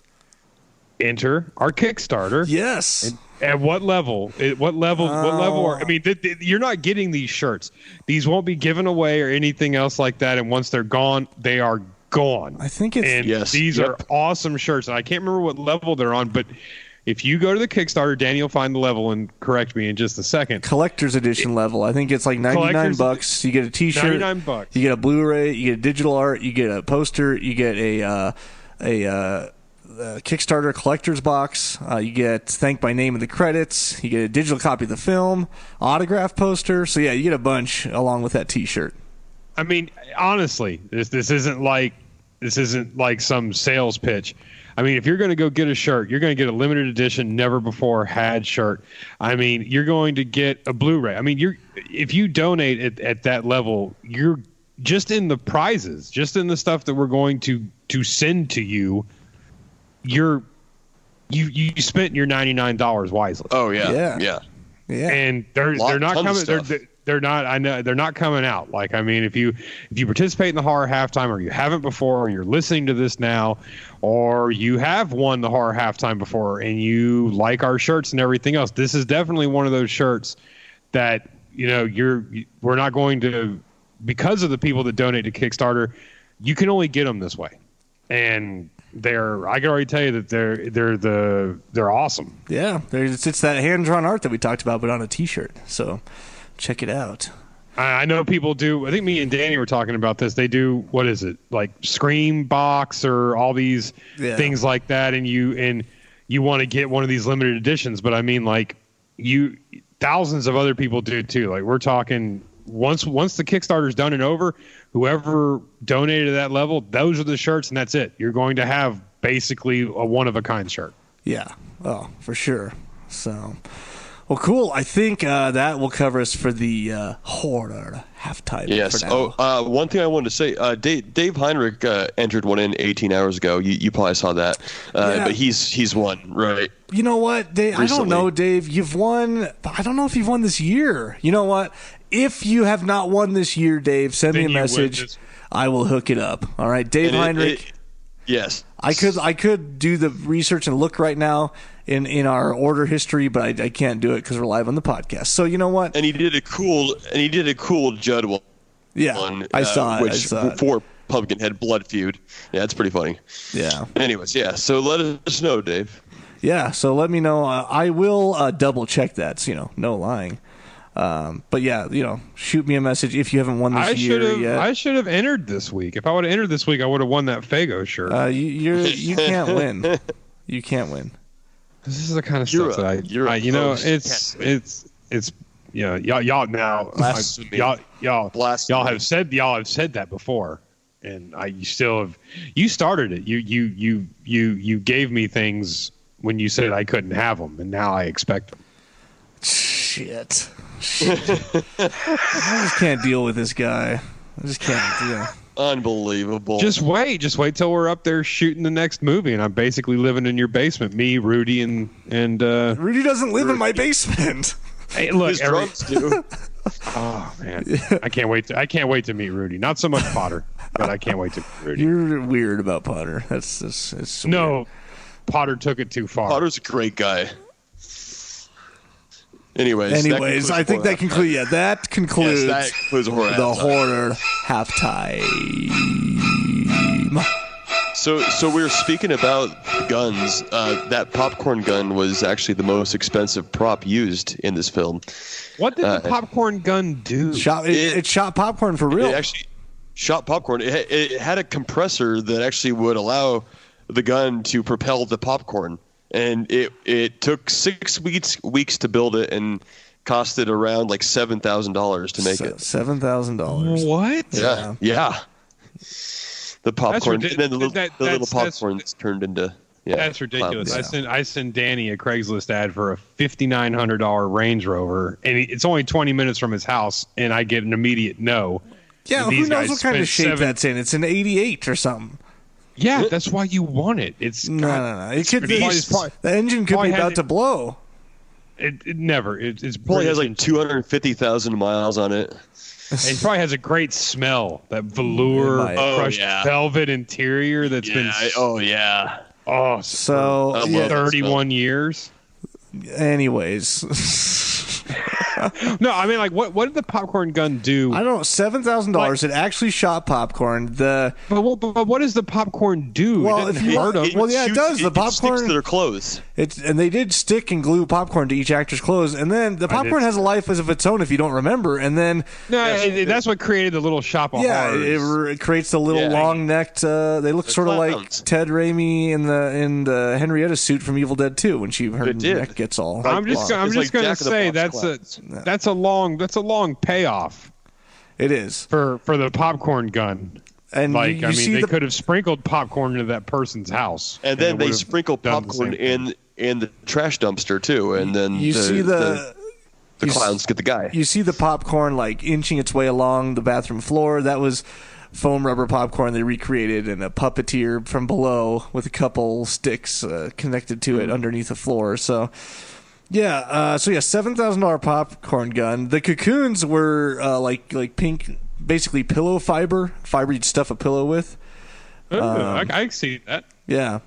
enter our Kickstarter. Yes. At what level? What level? I mean, you're not getting these shirts. These won't be given away or anything else like that. And once they're gone, they are gone. I think it's these are awesome shirts. And I can't remember what level they're on, but if you go to the Kickstarter, Danny will find the level and correct me in just a second. Collector's edition level. I think it's like $99. You get a T-shirt. $99. You get a Blu-ray. You get digital art. You get a poster. You get a Kickstarter collector's box. You get thanked by name in the credits. You get a digital copy of the film, autograph poster. So yeah, you get a bunch along with that T-shirt. I mean, honestly, this isn't like some sales pitch. I mean, if you're going to go get a shirt, you're going to get a limited edition, never before had shirt. I mean, you're going to get a Blu-ray. I mean, if you donate at that level, you're just in the prizes, just in the stuff that we're going to send to you. You spent your $99 wisely. Oh yeah. And they're not coming. They're not. I know they're not coming out. Like, I mean, if you participate in the horror halftime, or you haven't before, or you're listening to this now, or you have won the horror halftime before, and you like our shirts and everything else, this is definitely one of those shirts that we're not going to, because of the people that donate to Kickstarter, you can only get them this way, and I can already tell you that they're awesome. Yeah, it's that hand-drawn art that we talked about, but on a T-shirt. So check it out. I know people do. I think me and Danny were talking about this. They do, what is it, like Scream Box or all these things like that, and you want to get one of these limited editions. But I mean, like, thousands of other people do too. Like, we're talking once the Kickstarter's done and over, whoever donated to that level, those are the shirts, and that's it. You're going to have basically a one-of-a-kind shirt. Yeah. Oh, for sure. So, well, cool. I think that will cover us for the horror halftime. Yes. For now. One thing I wanted to say, Dave Heinrich entered one in 18 hours ago. You probably saw that. But he's won, right? You know what, Dave? Recently. I don't know, Dave. You've won. I don't know if you've won this year. You know what? If you have not won this year, Dave, send me a message. I will hook it up. All right, Dave Heinrich. Yes. I could do the research and look right now in our order history, but I can't do it because we're live on the podcast. So you know what? And he did a cool Judd one. Yeah, I saw it. For Pumpkinhead Blood Feud. Yeah, it's pretty funny. Yeah. Anyways, yeah. So let us know, Dave. Yeah. So let me know. I will double check that. So, no lying. But yeah, shoot me a message if you haven't won this year yet. I should have entered this week. If I would have entered this week, I would have won that Fago shirt. You can't win. You can't win. This is the kind of stuff that it's y'all now y'all have said that before, and you started it. You gave me things when you said I couldn't have them, and now I expect them. Shit. I just can't deal with this guy. I just can't deal. Unbelievable. Just wait till we're up there shooting the next movie, and I'm basically living in your basement. Me, Rudy, and Rudy doesn't live in my basement. Hey, look, his drums do. Oh man, I can't wait to meet Rudy. Not so much Potter, but I can't wait to meet Rudy. You're weird about Potter. It's no. Weird. Potter took it too far. Potter's a great guy. Anyways, I think that concludes. Yeah, that concludes. Yes, that concludes the horror halftime. So we were speaking about guns. That popcorn gun was actually the most expensive prop used in this film. What did the popcorn gun do? It shot popcorn for real. It actually shot popcorn. It had a compressor that actually would allow the gun to propel the popcorn. And it took 6 weeks to build it and costed around like $7,000 to make it. $7,000. What? Yeah. The popcorn, and then the little popcorns turned into. Yeah, that's ridiculous. Clouds. I sent Danny a Craigslist ad for a $5,900 Range Rover, and it's only 20 minutes from his house, and I get an immediate no. Yeah, who knows what kind of shape that's in? It's an '88 or something. Yeah, that's why you want it. It's no. It could be the engine could be about to blow. It never. It's probably has like 250,000 miles on it. It probably has a great smell. That velour, crushed velvet interior that's been. Oh yeah. Oh, so 31 years. Anyways. No, I mean, like, what did the popcorn gun do? I don't know. $7,000. It actually shot popcorn. But what does the popcorn do? Well, it doesn't hurt 'em. it does. The popcorn sticks to their clothes. And they did stick and glue popcorn to each actor's clothes, and then the popcorn has a life as of its own if you don't remember. And then that's what created the little shop of horrors. It creates the little long-necked. They look sort of like Ted Raimi in the Henrietta suit from Evil Dead 2 when her neck gets all. I'm just going to say that's a long payoff. It is for the popcorn gun. And they could have sprinkled popcorn into that person's house, and then they sprinkled popcorn in the trash dumpster too, and then the clowns get the guy. You see the popcorn like inching its way along the bathroom floor. That was foam rubber popcorn they recreated, and a puppeteer from below with a couple sticks connected to it underneath the floor. So. Yeah, $7,000 popcorn gun. The cocoons were like pink, basically pillow fiber you'd stuff a pillow with. I see that. Yeah.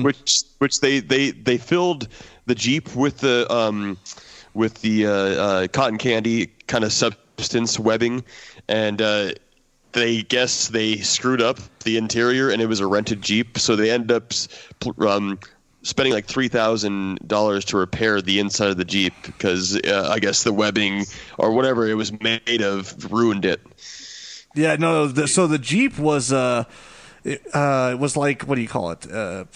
Which they filled the Jeep with the cotton candy kind of substance webbing, and they guess they screwed up the interior, and it was a rented Jeep, so they ended up spending like $3,000 to repair the inside of the Jeep because I guess the webbing or whatever it was made of ruined it. Yeah, no. So the Jeep was it was like, what do you call it? A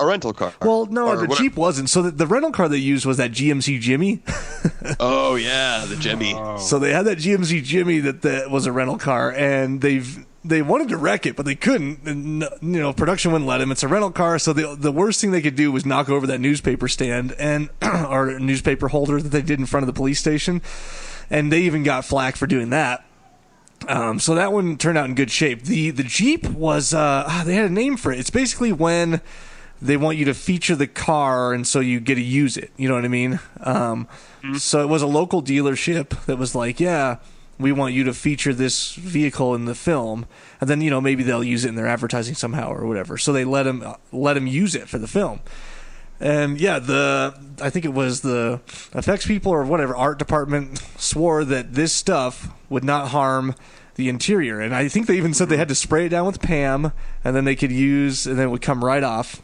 rental car. Well, no, the Jeep wasn't. So the rental car they used was that GMC Jimmy. Oh yeah, the Jimmy. Oh. So they had that GMC Jimmy that was a rental car, and they wanted to wreck it, but they couldn't. And, production wouldn't let them. It's a rental car, so the worst thing they could do was knock over that newspaper stand and or newspaper holder that they did in front of the police station, and they even got flack for doing that. So that one turned out in good shape. The Jeep was they had a name for it. It's basically when they want you to feature the car, and so you get to use it. You know what I mean? So it was a local dealership that was like, yeah, we want you to feature this vehicle in the film, and then maybe they'll use it in their advertising somehow or whatever. So they let him use it for the film, and I think it was the effects people or whatever art department swore that this stuff would not harm the interior, and I think they even said they had to spray it down with Pam, and then they could use, and then it would come right off.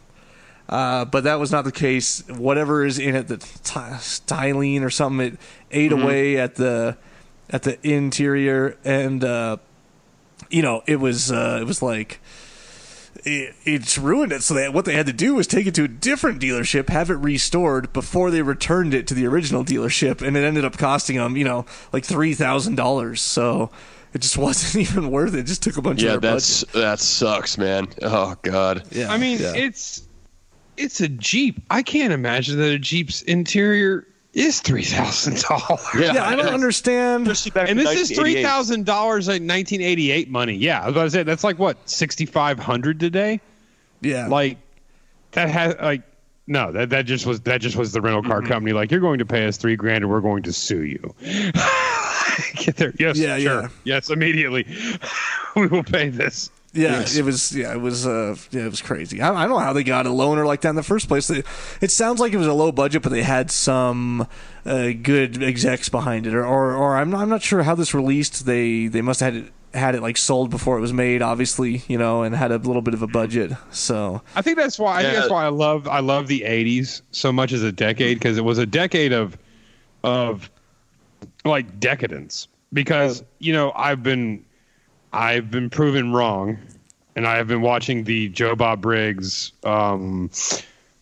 But that was not the case. Whatever is in it, the styrene or something, it ate away at the interior, and it was like it's ruined it. So what they had to do was take it to a different dealership, have it restored before they returned it to the original dealership, and it ended up costing them like $3,000. So it just wasn't even worth it. It just took a bunch of their budget. That sucks, man. Oh god. Yeah. I mean, it's a Jeep. I can't imagine that a Jeep's interior is $3,000. Yeah, I don't understand. And this is $3,000 like 1988 money. Yeah, I was about to say that's like what, $6,500 today. Yeah, like that has like no, that just was the rental car company. Like, you're going to pay us $3,000 and we're going to sue you. Get there. Yes, sure. Yeah. Yes, immediately. We will pay this. Yeah, yes. It was crazy. I don't know how they got a loaner like that in the first place. It sounds like it was a low budget, but they had some good execs behind it, or I'm not sure how this released. They must have had it like sold before it was made, obviously, and had a little bit of a budget. So I think that's why I love the '80s so much as a decade, because it was a decade of like decadence. Because I've been proven wrong, and I have been watching the Joe Bob Briggs, I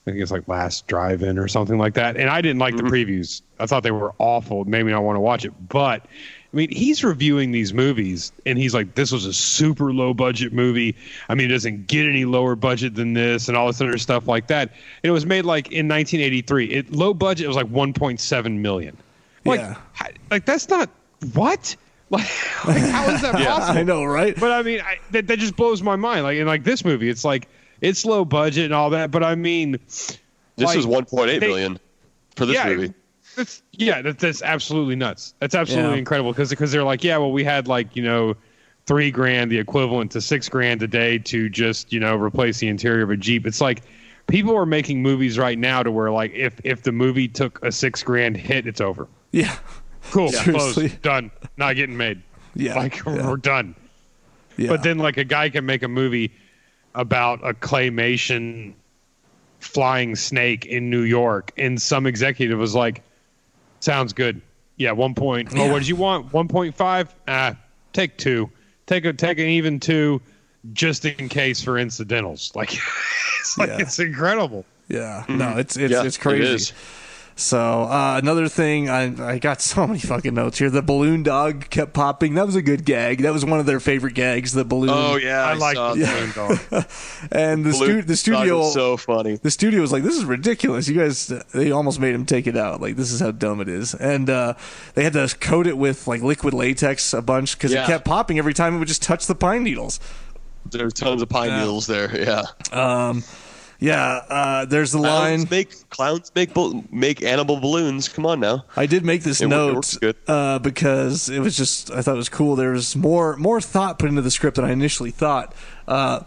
think it's like Last Drive-In or something like that, and I didn't like the previews. I thought they were awful. It made me not want to watch it. But, I mean, he's reviewing these movies, and he's like, this was a super low-budget movie. I mean, it doesn't get any lower budget than this, and all this other stuff like that. And it was made, like, in 1983. Low budget, it was like $1.7 million. Like, that's not... What? Like, how is that possible? I know, right? But I mean, that just blows my mind. Like, in like this movie, it's like it's low budget and all that. But I mean, this was $1.8 million for this movie. That's absolutely nuts. That's absolutely incredible because they're like, we had like $3,000, the equivalent to $6,000 a day to just replace the interior of a Jeep. It's like, people are making movies right now to where like if the movie took a $6,000 hit, it's over. Yeah. Cool. Seriously. Closed. Done. Not getting made. Yeah. Like we're done. Yeah. But then like a guy can make a movie about a claymation flying snake in New York, and some executive was like, sounds good. Yeah, 1 point. Oh, what did you want? 1.5? Take 2. Take an even 2 just in case for incidentals. Like it's incredible. Yeah. No, it's crazy. It is. So another thing, I got so many fucking notes here. The balloon dog kept popping. That was a good gag. That was one of their favorite gags. The balloon. Oh yeah, I like the balloon dog. And the studio was so funny. The studio was like, "This is ridiculous. You guys." They almost made him take it out. Like, this is how dumb it is. And they had to coat it with like liquid latex a bunch because it kept popping every time it would just touch the pine needles. There's tons of pine needles there. Yeah. There's the line. Clowns make animal balloons. Come on now. I did make this note because it was just, I thought it was cool. There was more thought put into the script than I initially thought. The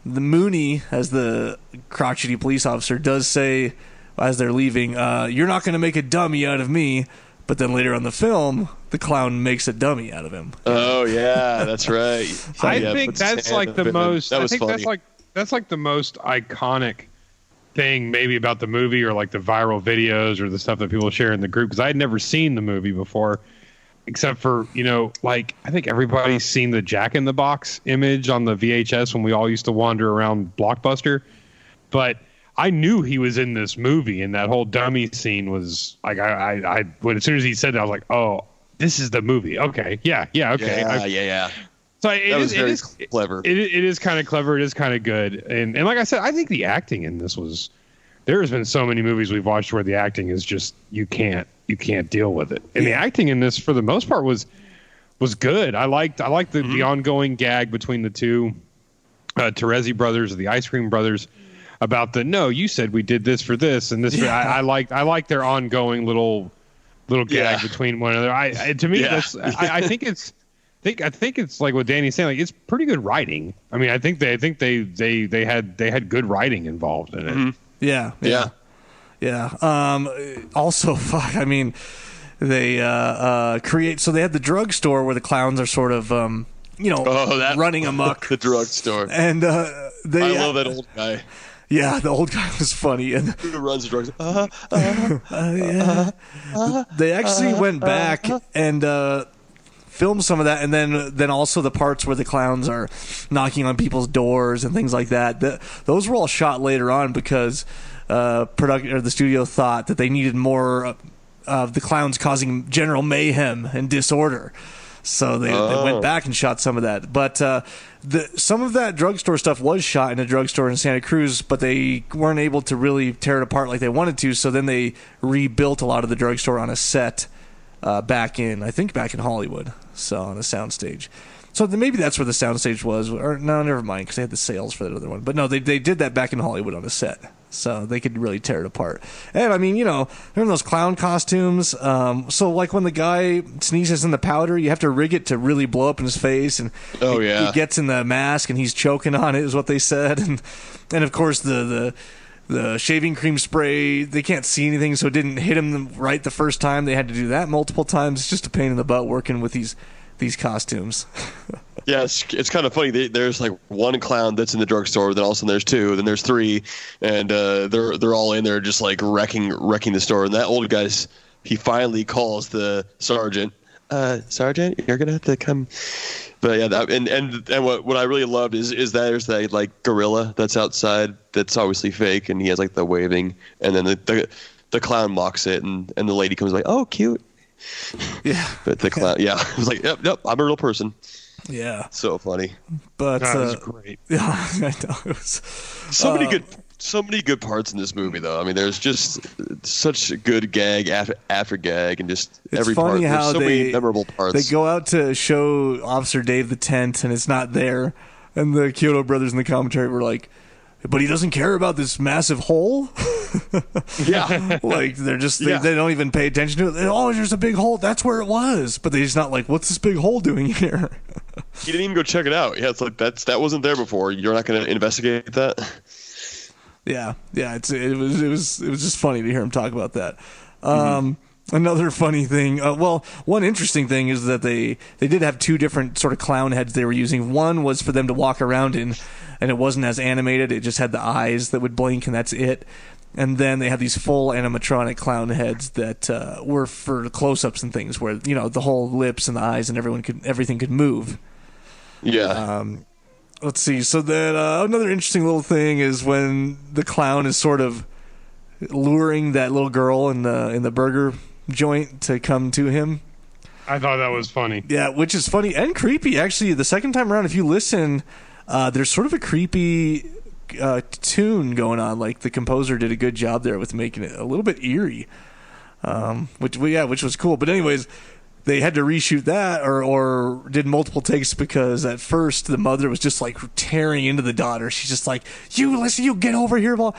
Mooney, as the crotchety police officer, does say as they're leaving, "You're not going to make a dummy out of me." But then later on the film, the clown makes a dummy out of him. Oh yeah, that's right. I think that's like the most. That was funny. That's like the most iconic thing maybe about the movie, or like the viral videos or the stuff that people share in the group, because I had never seen the movie before, except for, like I think everybody's seen the Jack in the Box image on the VHS when we all used to wander around Blockbuster. But I knew he was in this movie, and that whole dummy scene was like, as soon as he said it, I was like, oh, this is the movie. Okay. Yeah. Okay. Yeah. So it is clever. It is kind of clever. It is kind of good. And like I said, I think the acting in this was, there has been so many movies we've watched where the acting is just, you can't deal with it. And the acting in this, for the most part, was good. I liked the ongoing gag between the two Terezi brothers, or the Ice Cream brothers, about you said we did this for this and this. Yeah. I like their ongoing little gag between one another. To me, that's, I think it's. I think it's like what Danny's saying. Like, it's pretty good writing. I mean, I think they had good writing involved in it. Mm-hmm. Yeah. Also, fuck. I mean, they create. So they had the drugstore where the clowns are sort of, running amok. The drugstore. And I love that old guy. Yeah, the old guy was funny. And who runs the drugs? They actually went back and film some of that, and then also the parts where the clowns are knocking on people's doors and things like that. Those were all shot later on because the studio thought that they needed more of the clowns causing general mayhem and disorder. So they went back and shot some of that. But some of that drugstore stuff was shot in a drugstore in Santa Cruz, but they weren't able to really tear it apart like they wanted to. So then they rebuilt a lot of the drugstore on a set back in Hollywood. So on a soundstage. So maybe that's where the soundstage was. Or no, never mind, because they had the sales for that other one. But no, they did that back in Hollywood on a set. So they could really tear it apart. And I mean, they're in those clown costumes. So like when the guy sneezes in the powder, you have to rig it to really blow up in his face. And he gets in the mask and he's choking on it, is what they said. And of course the shaving cream spray, they can't see anything, so it didn't hit him right the first time. They had to do that multiple times. It's just a pain in the butt working with these costumes. Yeah, it's kind of funny. There's like one clown that's in the drugstore, then all of a sudden there's 2, then there's 3, and they're all in there just like wrecking the store. And that old guy's, he finally calls the sergeant. Sergeant, you're gonna have to come. But yeah, and what I really loved is that there's that like gorilla that's outside that's obviously fake, and he has like the waving, and then the clown mocks it, and the lady comes like, oh, cute. Yeah. But the clown, I was like, yep, I'm a real person. Yeah. So funny. But that was great. Yeah, I know. It was so many good parts in this movie, though. I mean, there's just such a good gag after gag, and just every part. It's funny how so many memorable parts. They go out to show Officer Dave the tent, and it's not there. And the Kyoto brothers in the commentary were like, but he doesn't care about this massive hole? Yeah. Like, they're just, they don't even pay attention to it. Oh, there's a big hole. That's where it was. But they're just not like, what's this big hole doing here? He didn't even go check it out. Yeah, it's like, that wasn't there before. You're not going to investigate that? Yeah. It was just funny to hear him talk about that. Another funny thing, one interesting thing is that they did have two different sort of clown heads they were using. One was for them to walk around in, and it wasn't as animated. It just had the eyes that would blink, and that's it. And then they had these full animatronic clown heads that were for close-ups and things, where the whole lips and the eyes and everything could move. Yeah. Let's see. So then another interesting little thing is when the clown is sort of luring that little girl in the burger joint to come to him. I thought that was funny. Yeah, which is funny and creepy. Actually, the second time around, if you listen, there's sort of a creepy tune going on. Like the composer did a good job there with making it a little bit eerie, which was cool. But anyways, they had to reshoot that or did multiple takes because at first the mother was just like tearing into the daughter. She's just like, you get over here, Paul.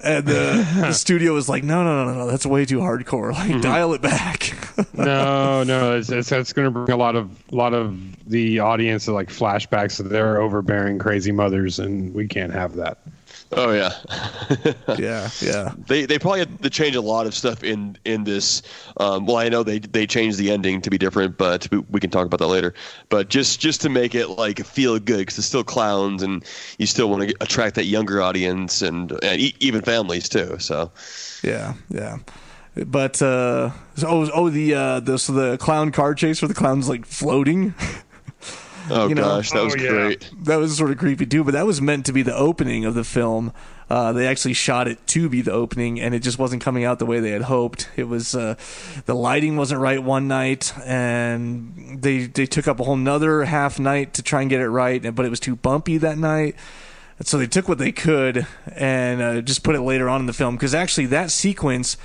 And the studio was like, no, that's way too hardcore. Like, dial it back. No, that's going to bring a lot of the audience to like flashbacks of their overbearing crazy mothers, and we can't have that. Oh yeah. yeah. They probably had to change a lot of stuff in this. I know they changed the ending to be different, but we can talk about that later. But just to make it like feel good, because it's still clowns, and you still want to attract that younger audience and even families too. So. Yeah. But the clown car chase where the clown's like floating. Oh gosh, that was great. That was sort of creepy too, but that was meant to be the opening of the film. They actually shot it to be the opening, and it just wasn't coming out the way they had hoped. It was the lighting wasn't right one night, and they took up a whole nother half night to try and get it right, but it was too bumpy that night. And so they took what they could and just put it later on in the film, because actually that sequence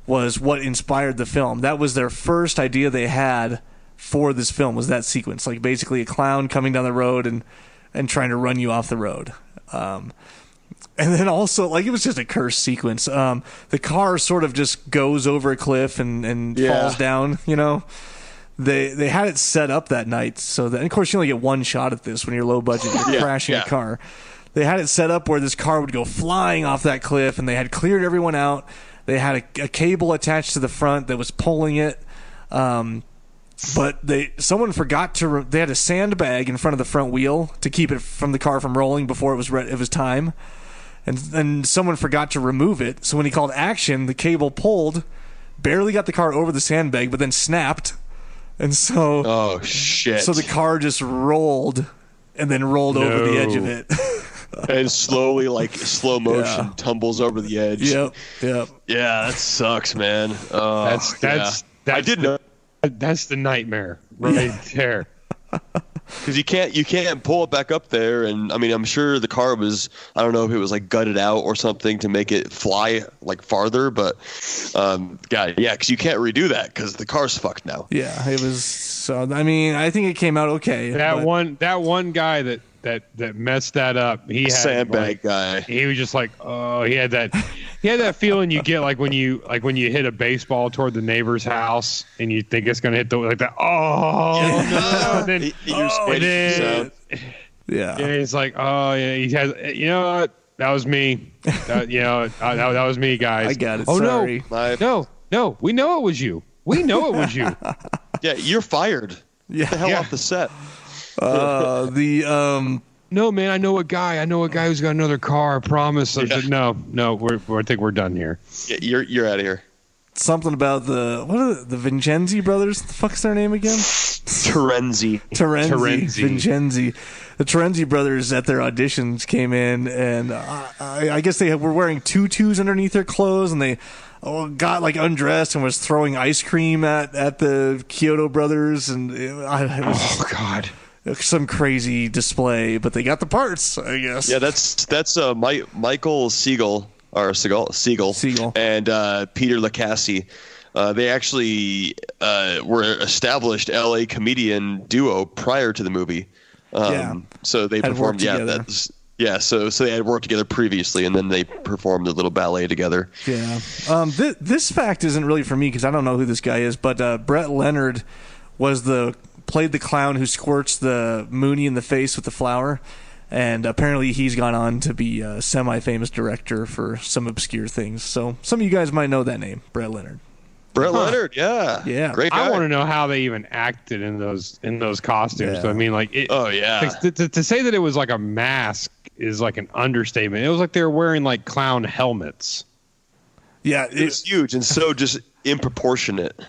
was what inspired the film. That was their first idea they had for this film, was that sequence, like basically a clown coming down the road and trying to run you off the road. And then also, like, it was just a cursed sequence. The car sort of just goes over a cliff and falls down, They had it set up that night so that, and of course you only get one shot at this when you're low budget, you're crashing a car. They had it set up where this car would go flying off that cliff, and they had cleared everyone out. They had a cable attached to the front that was pulling it. But someone forgot to. They had a sandbag in front of the front wheel to keep it from the car from rolling before it was time, and someone forgot to remove it. So when he called action, the cable pulled, barely got the car over the sandbag, but then snapped, and so oh shit! So the car just rolled, and then rolled over the edge of it, and slowly, like slow motion, tumbles over the edge. Yep. Yeah, that sucks, man. That's I did know. That's the nightmare right there. Because you can't pull it back up there, and I mean I'm sure the car was, I don't know if it was like gutted out or something to make it fly like farther, but because you can't redo that because the car's fucked now. Yeah, it was. So I mean, I think it came out okay. That one guy that messed that up. He had sandbag guy. He was just like, oh, he had that feeling you get like when you hit a baseball toward the neighbor's house and you think it's gonna hit the like that. Oh no! And then, yeah. And it's like, oh yeah, he has. You know what? That was me. That was me, guys. I got it. Oh sorry. No. We know it was you. We know it was you. Yeah, you're fired. Yeah. Get the hell off the set. No, man, I know a guy who's got another car. I promise. I said, no, I think we're done here. Yeah, you're out of here. Something about the Vincenzi brothers. The fuck's their name again? Terenzi. Vincenzi. The Terenzi brothers at their auditions came in, and I guess they were wearing tutus underneath their clothes, and they got like undressed and was throwing ice cream at the Kyoto brothers, and it was, oh god. Some crazy display, but they got the parts, I guess. Yeah, that's Michael Siegel and Peter Lacassie. They actually were established LA comedian duo prior to the movie. So they performed. So they had worked together previously, and then they performed a little ballet together. Yeah. This fact isn't really for me because I don't know who this guy is, but Brett Leonard played the clown who squirts the Mooney in the face with the flour. And apparently he's gone on to be a semi-famous director for some obscure things. So some of you guys might know that name, Brett Leonard. Brett Leonard, yeah. Great guy. I want to know how they even acted in those costumes. Yeah. I mean, like, to say that it was like a mask is like an understatement. It was like they were wearing like clown helmets. Yeah, it was huge and so just improportionate.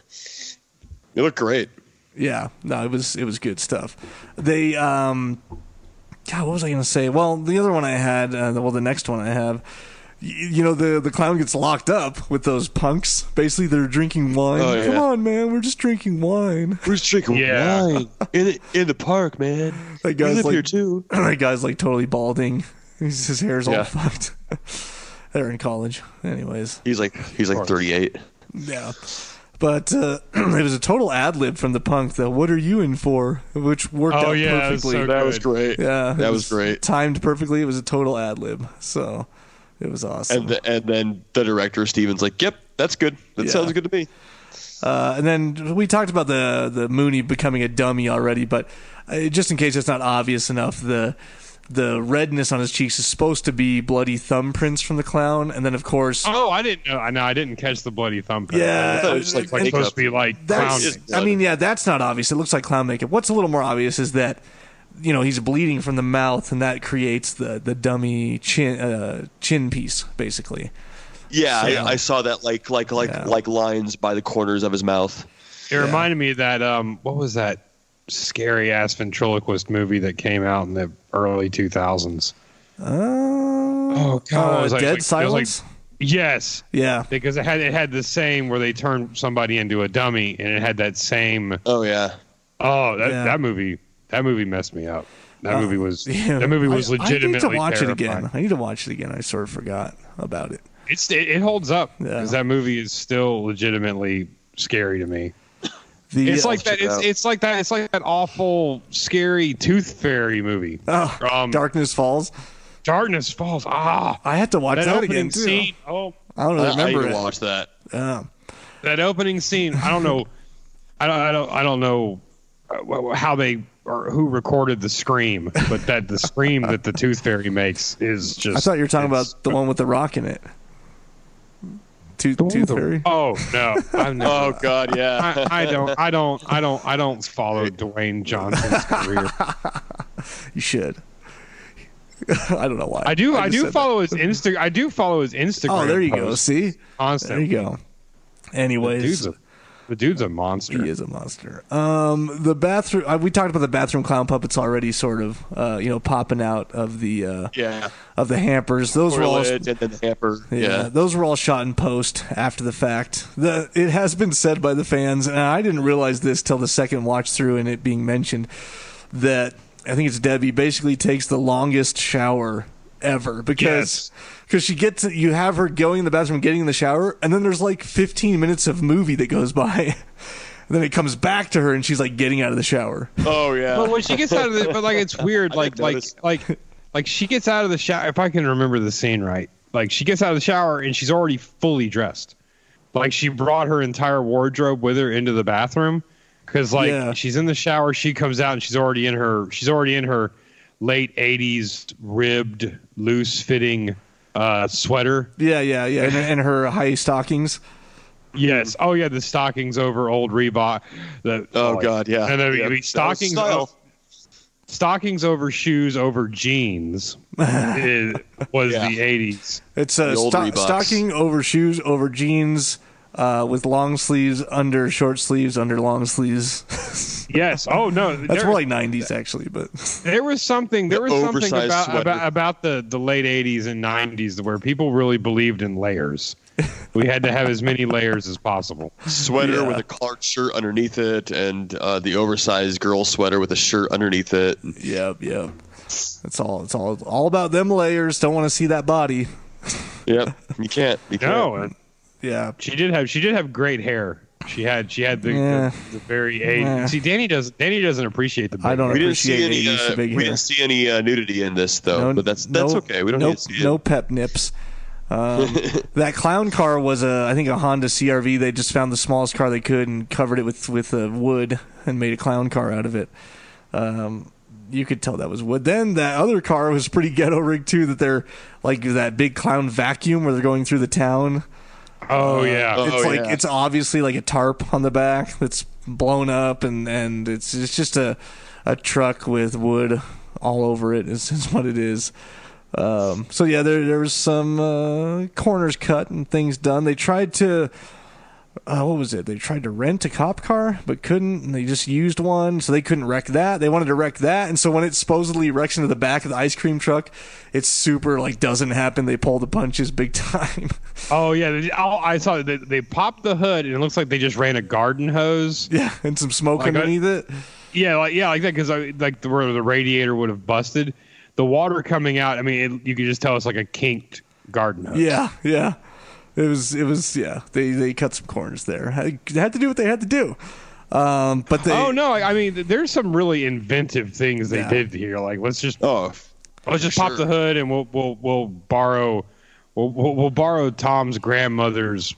It looked great. Yeah, no, it was good stuff. They, God, what was I going to say? Well, the other one I had, the next one I have, you know, the clown gets locked up with those punks. Basically, they're drinking wine. Oh, yeah. Come on, man, we're just drinking wine. We're just drinking wine in the park, man. That guy's we live like, here too. That guy's like totally balding. His hair's all fucked. They're in college, anyways. He's like 38. Yeah. But it was a total ad lib from the punk. The "What are you in for?" which worked out perfectly. That was great. Yeah, that was great. Timed perfectly. It was a total ad lib. So it was awesome. And then the director Steven's like, "Yep, that's good. That sounds good to me." And then we talked about the Mooney becoming a dummy already, but just in case it's not obvious enough, the redness on his cheeks is supposed to be bloody thumbprints from the clown, and then of course. Oh, I didn't know. I didn't catch the bloody thumbprint. Yeah, I thought it was like supposed to be like clown. I mean, yeah, that's not obvious. It looks like clown makeup. What's a little more obvious is that, you know, he's bleeding from the mouth, and that creates the dummy chin piece, basically. Yeah, so, I saw that like lines by the corners of his mouth. It reminded me of that. What was that scary ass ventriloquist movie that came out in the early 2000s? Oh God! Dead Silence. Yes. Yeah. Because it had the same where they turned somebody into a dummy, and it had that same. Oh yeah. Oh, that movie messed me up. That movie was legitimately. I need to watch terrifying. it again. I need to watch it again. I sort of forgot about it. It holds up because that movie is still legitimately scary to me. It's like that. It's like that. It's like that awful, scary Tooth Fairy movie. Darkness Falls. Darkness Falls. I had to watch that again too. Scene, I don't remember. I need to watch that. That opening scene. I don't know. I don't know how they or who recorded the scream, but the scream that the Tooth Fairy makes is just. I thought you were talking about the one with the rock in it. Tooth Fairy. Oh no! Oh God, yeah. I don't follow Dwayne Johnson's career. You should. I don't know why. I do follow his Instagram. I do follow his Instagram. Oh, there you go. See, constantly. There you go. Anyways, the dude's a monster. He is a monster. The bathroom. We talked about the bathroom clown puppets already, sort of. Popping out of the of the hampers. Those were all and then the hamper. Yeah, those were all shot in post after the fact. It has been said by the fans, and I didn't realize this till the second watch through and it being mentioned, that I think it's Debbie basically takes the longest shower ever because you have her going in the bathroom, getting in the shower, and then there's like 15 minutes of movie that goes by. And then it comes back to her, and she's like getting out of the shower. Oh yeah. But when she gets out of but like it's weird, like she gets out of the shower. If I can remember the scene right, like she gets out of the shower and she's already fully dressed. Like she brought her entire wardrobe with her into the bathroom because she's in the shower, she comes out and she's already in her late 80s ribbed, loose fitting sweater. Yeah, and her high stockings. Yes. Oh yeah, the stockings over old Reebok. God, yeah. And then stockings over shoes over jeans was the 80s. It's a stocking over shoes over jeans with long sleeves under short sleeves under long sleeves. Yes. Oh no, that's more like 90s actually, but there was something about the late 80s and 90s where people really believed in layers. We had to have as many layers as possible. Sweater with a Clark shirt underneath it, and the oversized girl sweater with a shirt underneath it. Yep. It's all about them layers. Don't want to see that body. Yep, you can't. No. Yeah. She did have great hair. She had the very 80s. See, Danny doesn't appreciate the big hair. We didn't see any nudity in this though, but that's okay. We don't need to see it. No pep nips. That clown car was I think a Honda CRV. They just found the smallest car they could and covered it with wood and made a clown car out of it. you could tell that was wood. Then that other car was pretty ghetto rig too. That they're like that big clown vacuum where they're going through the town. Oh yeah, It's obviously like a tarp on the back that's blown up, and it's just a truck with wood all over it. Is what it is. So yeah, there was some corners cut and things done. They tried to. What was it? They tried to rent a cop car, but couldn't, and they just used one, so they couldn't wreck that. They wanted to wreck that, and so when it supposedly wrecks into the back of the ice cream truck, it's super, like, doesn't happen. They pull the punches big time. Oh, yeah. I saw they popped the hood, and it looks like they just ran a garden hose. Yeah, and some smoke underneath it. Yeah, like that, because where the radiator would have busted. The water coming out, I mean, you could just tell it's like a kinked garden hose. Yeah. It was yeah. They cut some corners there. They had to do what they had to do. But they. Oh no! I mean, there's some really inventive things they did here. Like let's just pop the hood and we'll borrow Tom's grandmother's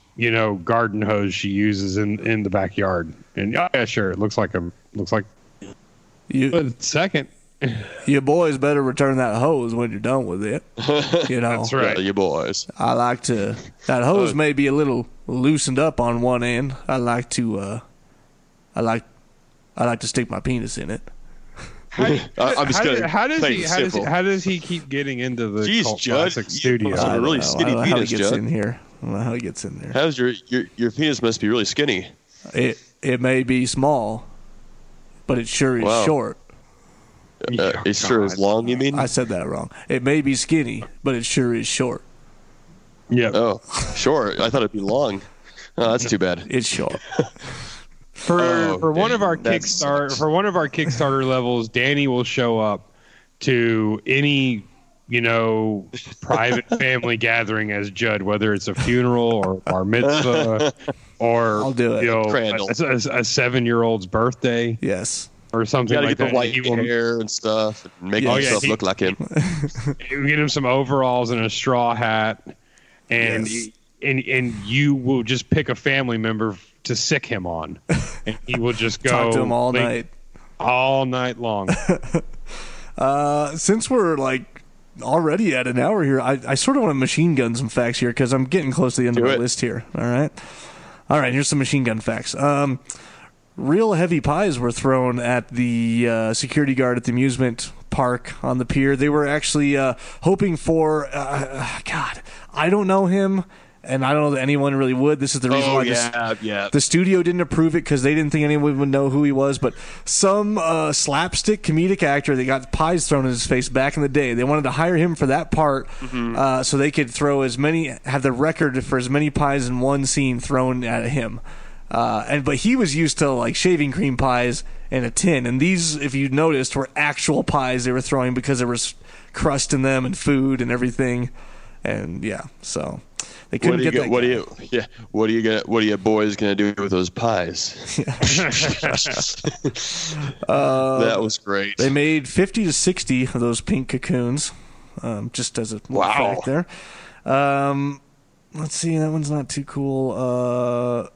garden hose she uses in the backyard. And yeah, sure. It looks like a second. You boys better return that hose when you're done with it. That's right. Yeah, you boys. I like to. That hose may be a little loosened up on one end. I like to stick my penis in it. I'm just gonna. How does he keep getting into the cult Judge, classic studio? A really skinny how penis, he gets Judd. in here. I don't know how he gets in there. How's your penis must be really skinny. It may be small, but it sure is short. It sure is long, you mean? I said that wrong. It may be skinny, but it sure is short. Yeah. Oh, short. I thought it'd be long. Oh, that's too bad. It's short. For one of our Kickstarter levels, Danny will show up to any private family gathering as Judd, whether it's a funeral or bar mitzvah or I'll do it. A 7-year-old's birthday. Yes. Or something like that. You gotta get the white hair and stuff, and make yourself look like him. You get him some overalls and a straw hat, and you will just pick a family member to sick him on, and he will just go talk to him all night long. Since we're like already at an hour here, I sort of want to machine gun some facts here because I'm getting close to the end of my list here. All right. Here's some machine gun facts. Real heavy pies were thrown at the security guard at the amusement park on the pier. They were actually hoping for God, I don't know him, and I don't know that anyone really would. This is the reason why the studio didn't approve it, because they didn't think anyone would know who he was. But some slapstick comedic actor that got pies thrown in his face back in the day, they wanted to hire him for that part, so they could have the record for as many pies in one scene thrown at him. But he was used to like shaving cream pies in a tin, and these, if you noticed, were actual pies they were throwing because there was crust in them and food and everything, and so they couldn't get that. What are you boys gonna do with those pies? That was great. They made 50 to 60 of those pink cocoons, just as a fact there. Let's see, that one's not too cool.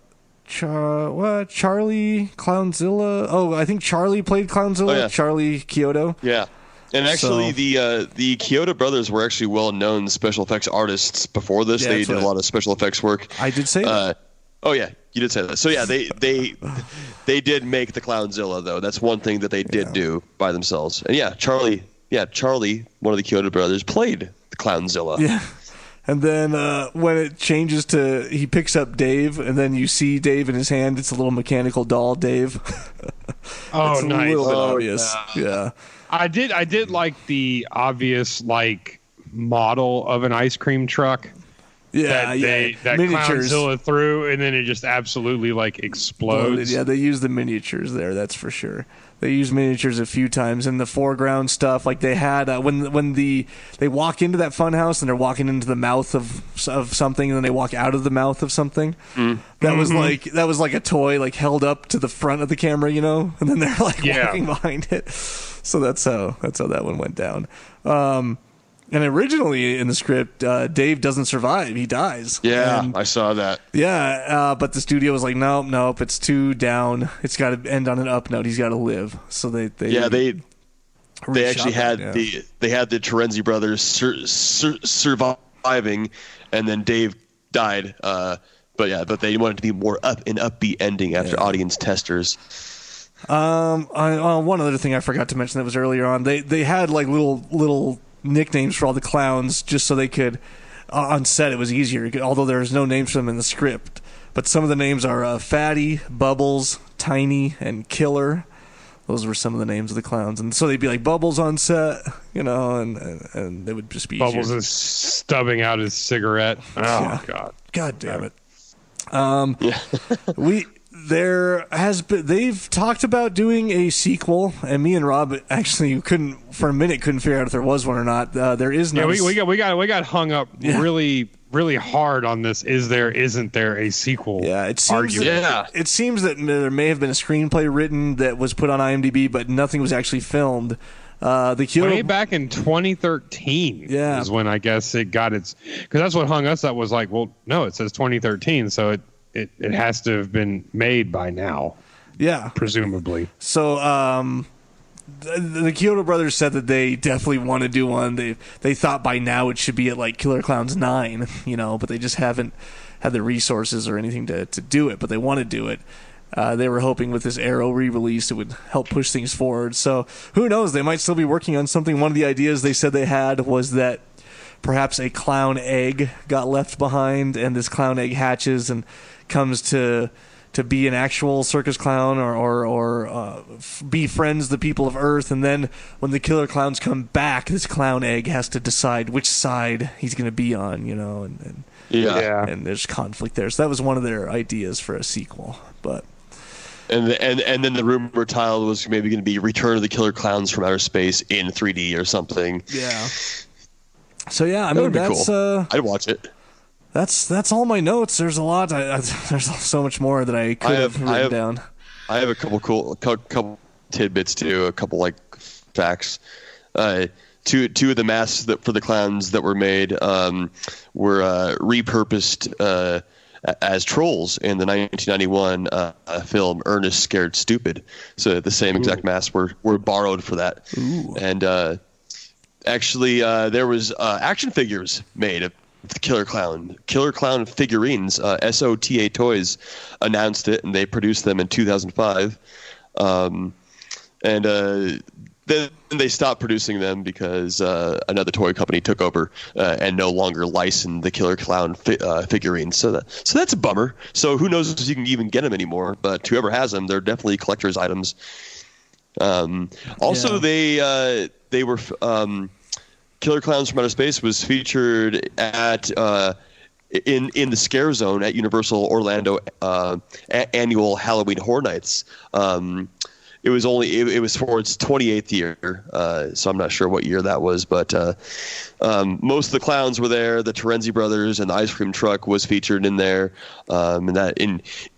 Charlie Clownzilla? Oh, I think Charlie played Clownzilla. Oh, yeah. Charlie Kyoto. Yeah, and actually, the Kyoto brothers were actually well-known special effects artists before this. They did a lot of special effects work. I did say that. Oh yeah, you did say that. So yeah, they did make the Clownzilla though. That's one thing that they did do by themselves. And Charlie, one of the Kyoto brothers, played the Clownzilla. Yeah. And then when it changes to, he picks up Dave, and then you see Dave in his hand. It's a little mechanical doll, Dave. Oh, it's nice. A little bit obvious. Yeah. I did like the obvious model of an ice cream truck. Yeah, that miniatures. Clownzilla through, and then it just absolutely explodes. Yeah, they use the miniatures there. That's for sure. They use miniatures a few times in the foreground stuff. Like they had when they walk into that fun house and they're walking into the mouth of something, and then they walk out of the mouth of something. That was like a toy held up to the front of the camera, and then they're walking behind it. So that's how that one went down. And originally in the script, Dave doesn't survive; he dies. Yeah, I saw that. Yeah, but the studio was like, nope, it's too down. It's got to end on an up note. He's got to live. So they they actually had yeah. they had the Terenzi brothers surviving, and then Dave died. But they wanted to be more an upbeat ending after audience testers. One other thing I forgot to mention that was earlier on. They had like little nicknames for all the clowns just so they could on set it was easier. Although there's no names for them in the script, but some of the names are Fatty, Bubbles, Tiny, and Killer. Those were some of the names of the clowns, and so they'd be like Bubbles on set, and they would just be Bubbles easier. is stubbing out his cigarette. Oh Yeah. God damn it. They've talked about doing a sequel, and me and Rob actually couldn't figure out if there was one or not. There is no. Yeah, we got hung up really hard on this. Isn't there a sequel? Yeah, it seems that there may have been a screenplay written that was put on IMDb, but nothing was actually filmed. Way back in 2013 is when I guess it got its, because that's what hung us up was like, well, no, it says 2013, so it has to have been made by now. Yeah, presumably. So the Kyoto brothers said that they definitely want to do one. They thought by now it should be at like Killer Klowns 9, but they just haven't had the resources or anything to do it. But they want to do it. They were hoping with this Arrow re-release it would help push things forward. So who knows? They might still be working on something. One of the ideas they said they had was that perhaps a clown egg got left behind, and this clown egg hatches and comes to be an actual circus clown or befriends the people of Earth. And then when the killer clowns come back, this clown egg has to decide which side he's going to be on, and there's conflict there. So that was one of their ideas for a sequel, but. And then the rumor title was maybe going to be Return of the Killer Clowns from Outer Space in 3D or something. Yeah. So yeah, I mean that's cool. I'd watch it. That's all my notes. There's a lot. There's so much more that I could have written down. I have a couple tidbits too. A couple like facts. Two of the masks for the clowns that were made were repurposed as trolls in the 1991 film Ernest Scared Stupid. So the same exact masks were borrowed for that. Ooh. And actually, there was action figures made of the Killer Clown figurines. SOTA Toys announced it, and they produced them in 2005. Then they stopped producing them because another toy company took over and no longer licensed the Killer Clown figurines. So that's a bummer. So who knows if you can even get them anymore? But whoever has them, they're definitely collector's items. They were Killer Clowns from Outer Space was featured at in the Scare Zone at Universal Orlando annual Halloween Horror Nights. It was for its 28th year, so I'm not sure what year that was, but most of the clowns were there. The Terenzi brothers and the ice cream truck was featured in there, and that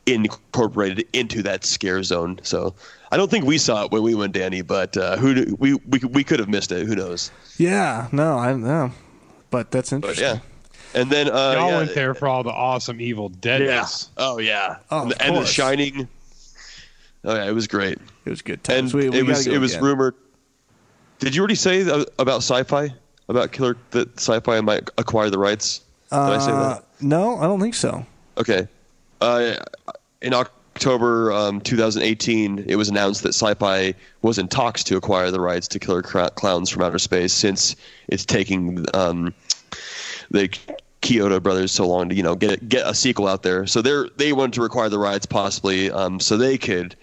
incorporated into that Scare Zone. So I don't think we saw it when we went, Danny, but we could have missed it. Who knows? Yeah, no, I know, but that's interesting. But, yeah. And then y'all went there for all the awesome Evil Deadness. Yeah. Oh yeah. Oh, and The Shining. Oh yeah, it was great. It was good times. And it was rumored. Did you already say about Sci-Fi? About that Sci-Fi might acquire the rights? Did I say that? No, I don't think so. Okay. In October 2018, it was announced that Sci-Fi was in talks to acquire the rights to Killer Clowns from Outer Space, since it's taking the Kyoto brothers so long to get a sequel out there. So they wanted to acquire the rights possibly so they could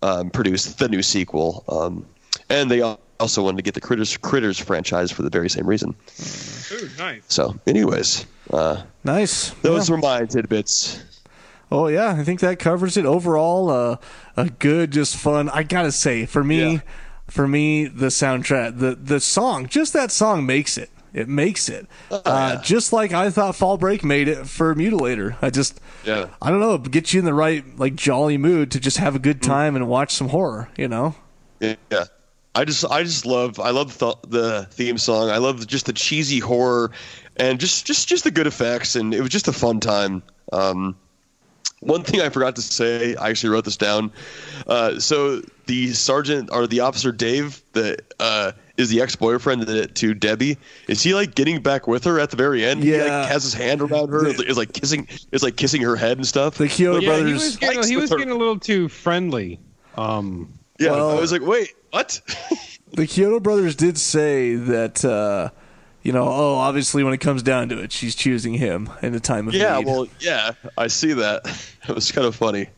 produce the new sequel. And they also wanted to get the Critters franchise for the very same reason. Ooh, nice. So, anyways, nice. Those were my tidbits. Oh yeah, I think that covers it. Overall, a good, just fun. I gotta say, for me, the soundtrack, the song, just that song makes it. It makes it. Just like I thought Fall Break made it for Mutilator. I don't know, it gets you in the right like jolly mood to just have a good time and watch some horror. Yeah. I love the theme song. I love just the cheesy horror and just the good effects, and it was just a fun time. One thing I forgot to say, I actually wrote this down. So the sergeant or the officer Dave that is the ex-boyfriend to Debbie. Is he like getting back with her at the very end? Yeah. He like has his hand around her. Is like kissing her head and stuff. The Kyoto brothers. He was getting a little too friendly. Yeah, well, I was like, wait, what? The Kyoto brothers did say that, obviously when it comes down to it, she's choosing him in the time of need. Yeah, well, yeah, I see that. It was kind of funny.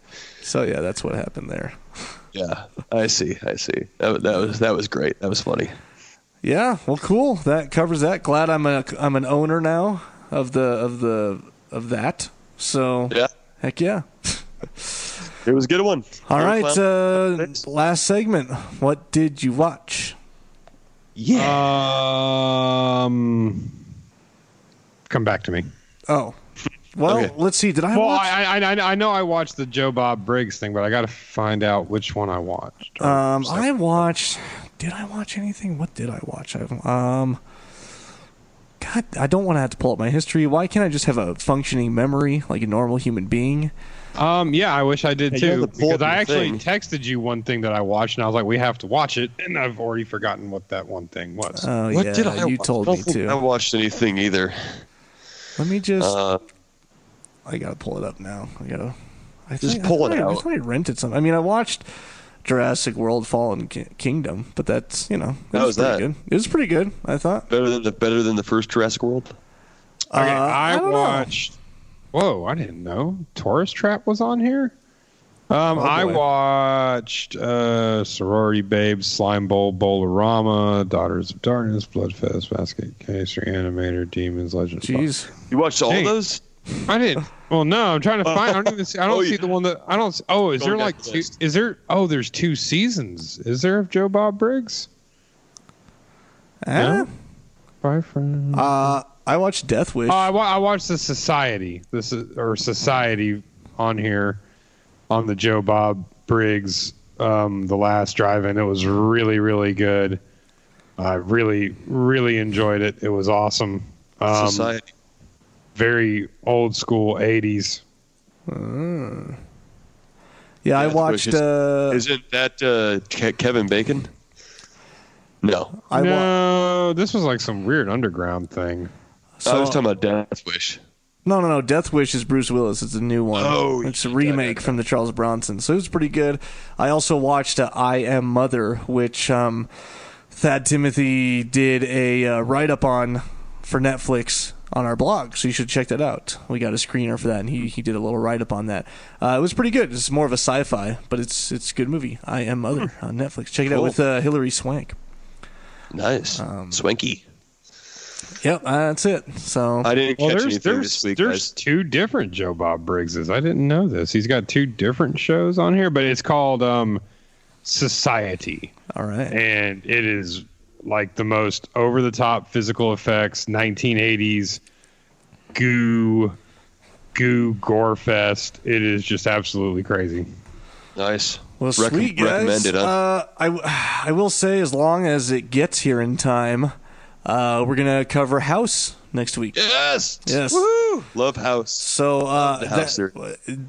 So yeah, that's what happened there. Yeah, I see. That was great. That was funny. Yeah, well, cool. That covers that. Glad I'm an owner now of that. So yeah, heck yeah. It was a good one. All right, last segment. What did you watch? Yeah. Come back to me. Oh, well, Okay. Let's see. Did I watch? I know I watched the Joe Bob Briggs thing, but I got to find out which one I watched. I watched. Did I watch anything? What did I watch? God, I don't want to have to pull up my history. Why can't I just have a functioning memory like a normal human being? Yeah, I wish I did Hey, you too. have to pull Because up I your actually thing. texted you one thing that I watched, and I was like, "We have to watch it," and I've already forgotten what that one thing was. Oh What yeah, did I you watch? told I me don't think I to. watched anything either. Let me just. Uh, I gotta pull it up now. I pull it I out. thought I rented some. I mean, I watched Jurassic World: Fallen Kingdom, but that's it How was was pretty that? good. It was pretty good, I thought. better than the first Jurassic World. Okay, I I don't know. watched. Whoa, I didn't know Tourist Trap was on here. I boy. watched Sorority Babes, Slime Bowl, Bowl-orama, Daughters of Darkness, Bloodfest, Basket Case, Reanimator, Demons, Legends. Jeez. You watched all Hey. of those? I didn't. Well, no, I'm trying to find. I don't even see. I don't Oh, see you- the one that I don't. Oh, is Going there down like the two? list. Is there? Oh, there's 2 seasons. Is there of Joe Bob Briggs? Eh? Bye, friend. I watched Death Wish. Oh, I watched the Society. This is or Society on here on the Joe Bob Briggs the last drive-in. It was really really good. I really really enjoyed it. It was awesome. Society. Very old school 80s. yeah, I Death watched. Wish Isn't that Kevin Bacon? No. No, this was like some weird underground thing. I was talking about Death Wish. No. Death Wish is Bruce Willis. It's a new one. Oh, it's a yeah, remake yeah. from the Charles Bronson. So it was pretty good. I also watched I Am Mother, which Thad Timothy did a write-up on for Netflix on our blog. So you should check that out. We got a screener for that, and he did a little write-up on that. It was pretty good. It's more of a sci-fi, but it's a good movie. I Am Mother on Netflix. Check it out Cool. with Hilary Swank. Nice. Swanky. Yep, that's it. So I didn't Well, catch there's anything this week, there's guys. 2 different Joe Bob Briggses. I didn't know this. He's got 2 different shows on here, but it's called Society, all right. and it is like the most over-the-top physical effects 1980s goo gore fest. It is just absolutely crazy. Nice. Well, sweet guys. Recommended, huh? I will say, as long as it gets here in time, we're gonna cover House next week. Yes. Yes. Woo! Love House. So the House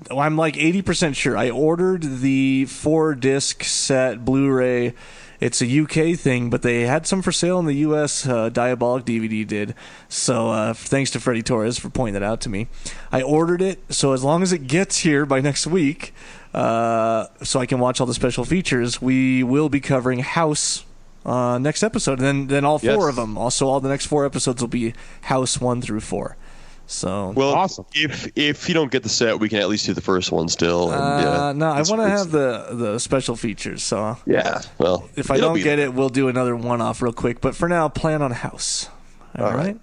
I'm like 80% sure. I ordered the 4-disc set Blu-ray. It's a UK thing, but they had some for sale in the US. Diabolic DVD did. So thanks to Freddie Torres for pointing that out to me. I ordered it, so as long as it gets here by next week, so I can watch all the special features, we will be covering House next episode. And then all 4 of them. Also, all the next 4 episodes will be House 1 through 4. So Well, Awesome. If you don't get the set, we can at least do the first one still. And, no, I want to have the special features. So Yeah. Well, if I don't get it, we'll do another one-off real quick. But for now, plan on House. All right.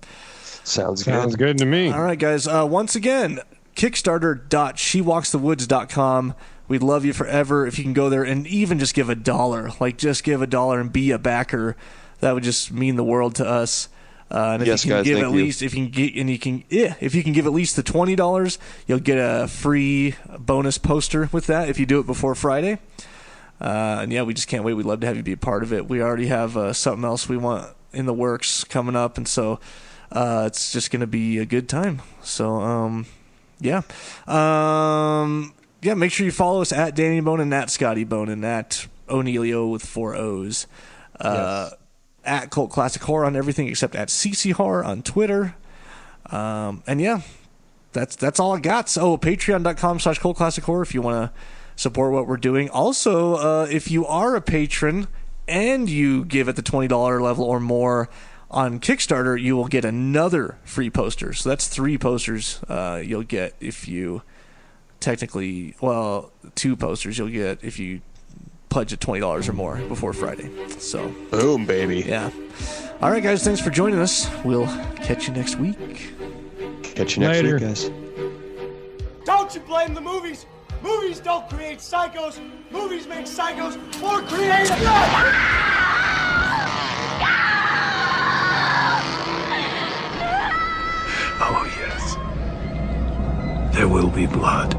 Sounds Sounds good. good to me. All right, guys. Once again, Kickstarter.shewalksthewoods.com. We'd love you forever if you can go there and even just give $1. Like, just give $1 and be a backer. That would just mean the world to us. And if Yes, you can guys, give thank at you. least, if you can give at least the $20, you'll get a free bonus poster with that if you do it before Friday. And yeah, we just can't wait. We'd love to have you be a part of it. We already have something else we want in the works coming up, and so it's just going to be a good time. So Yeah. Make sure you follow us at Danny Bone and at Scotty Bone and at O'Neilio with 4 O's. Yes. At Cult Classic Horror on everything except at CC Horror on Twitter. That's all I got. So, patreon.com/Cult Classic Horror if you want to support what we're doing. Also, if you are a patron and you give at the $20 level or more on Kickstarter, you will get another free poster. So that's 3 posters you'll get if you technically, 2 posters you'll get if you pledge at $20 or more before Friday. So boom, baby. Yeah. All right, guys. Thanks for joining us. We'll catch you next week. Catch you next week, guys. Don't you blame the movies. Movies don't create psychos. Movies make psychos more creative. Oh, yes. There will be blood.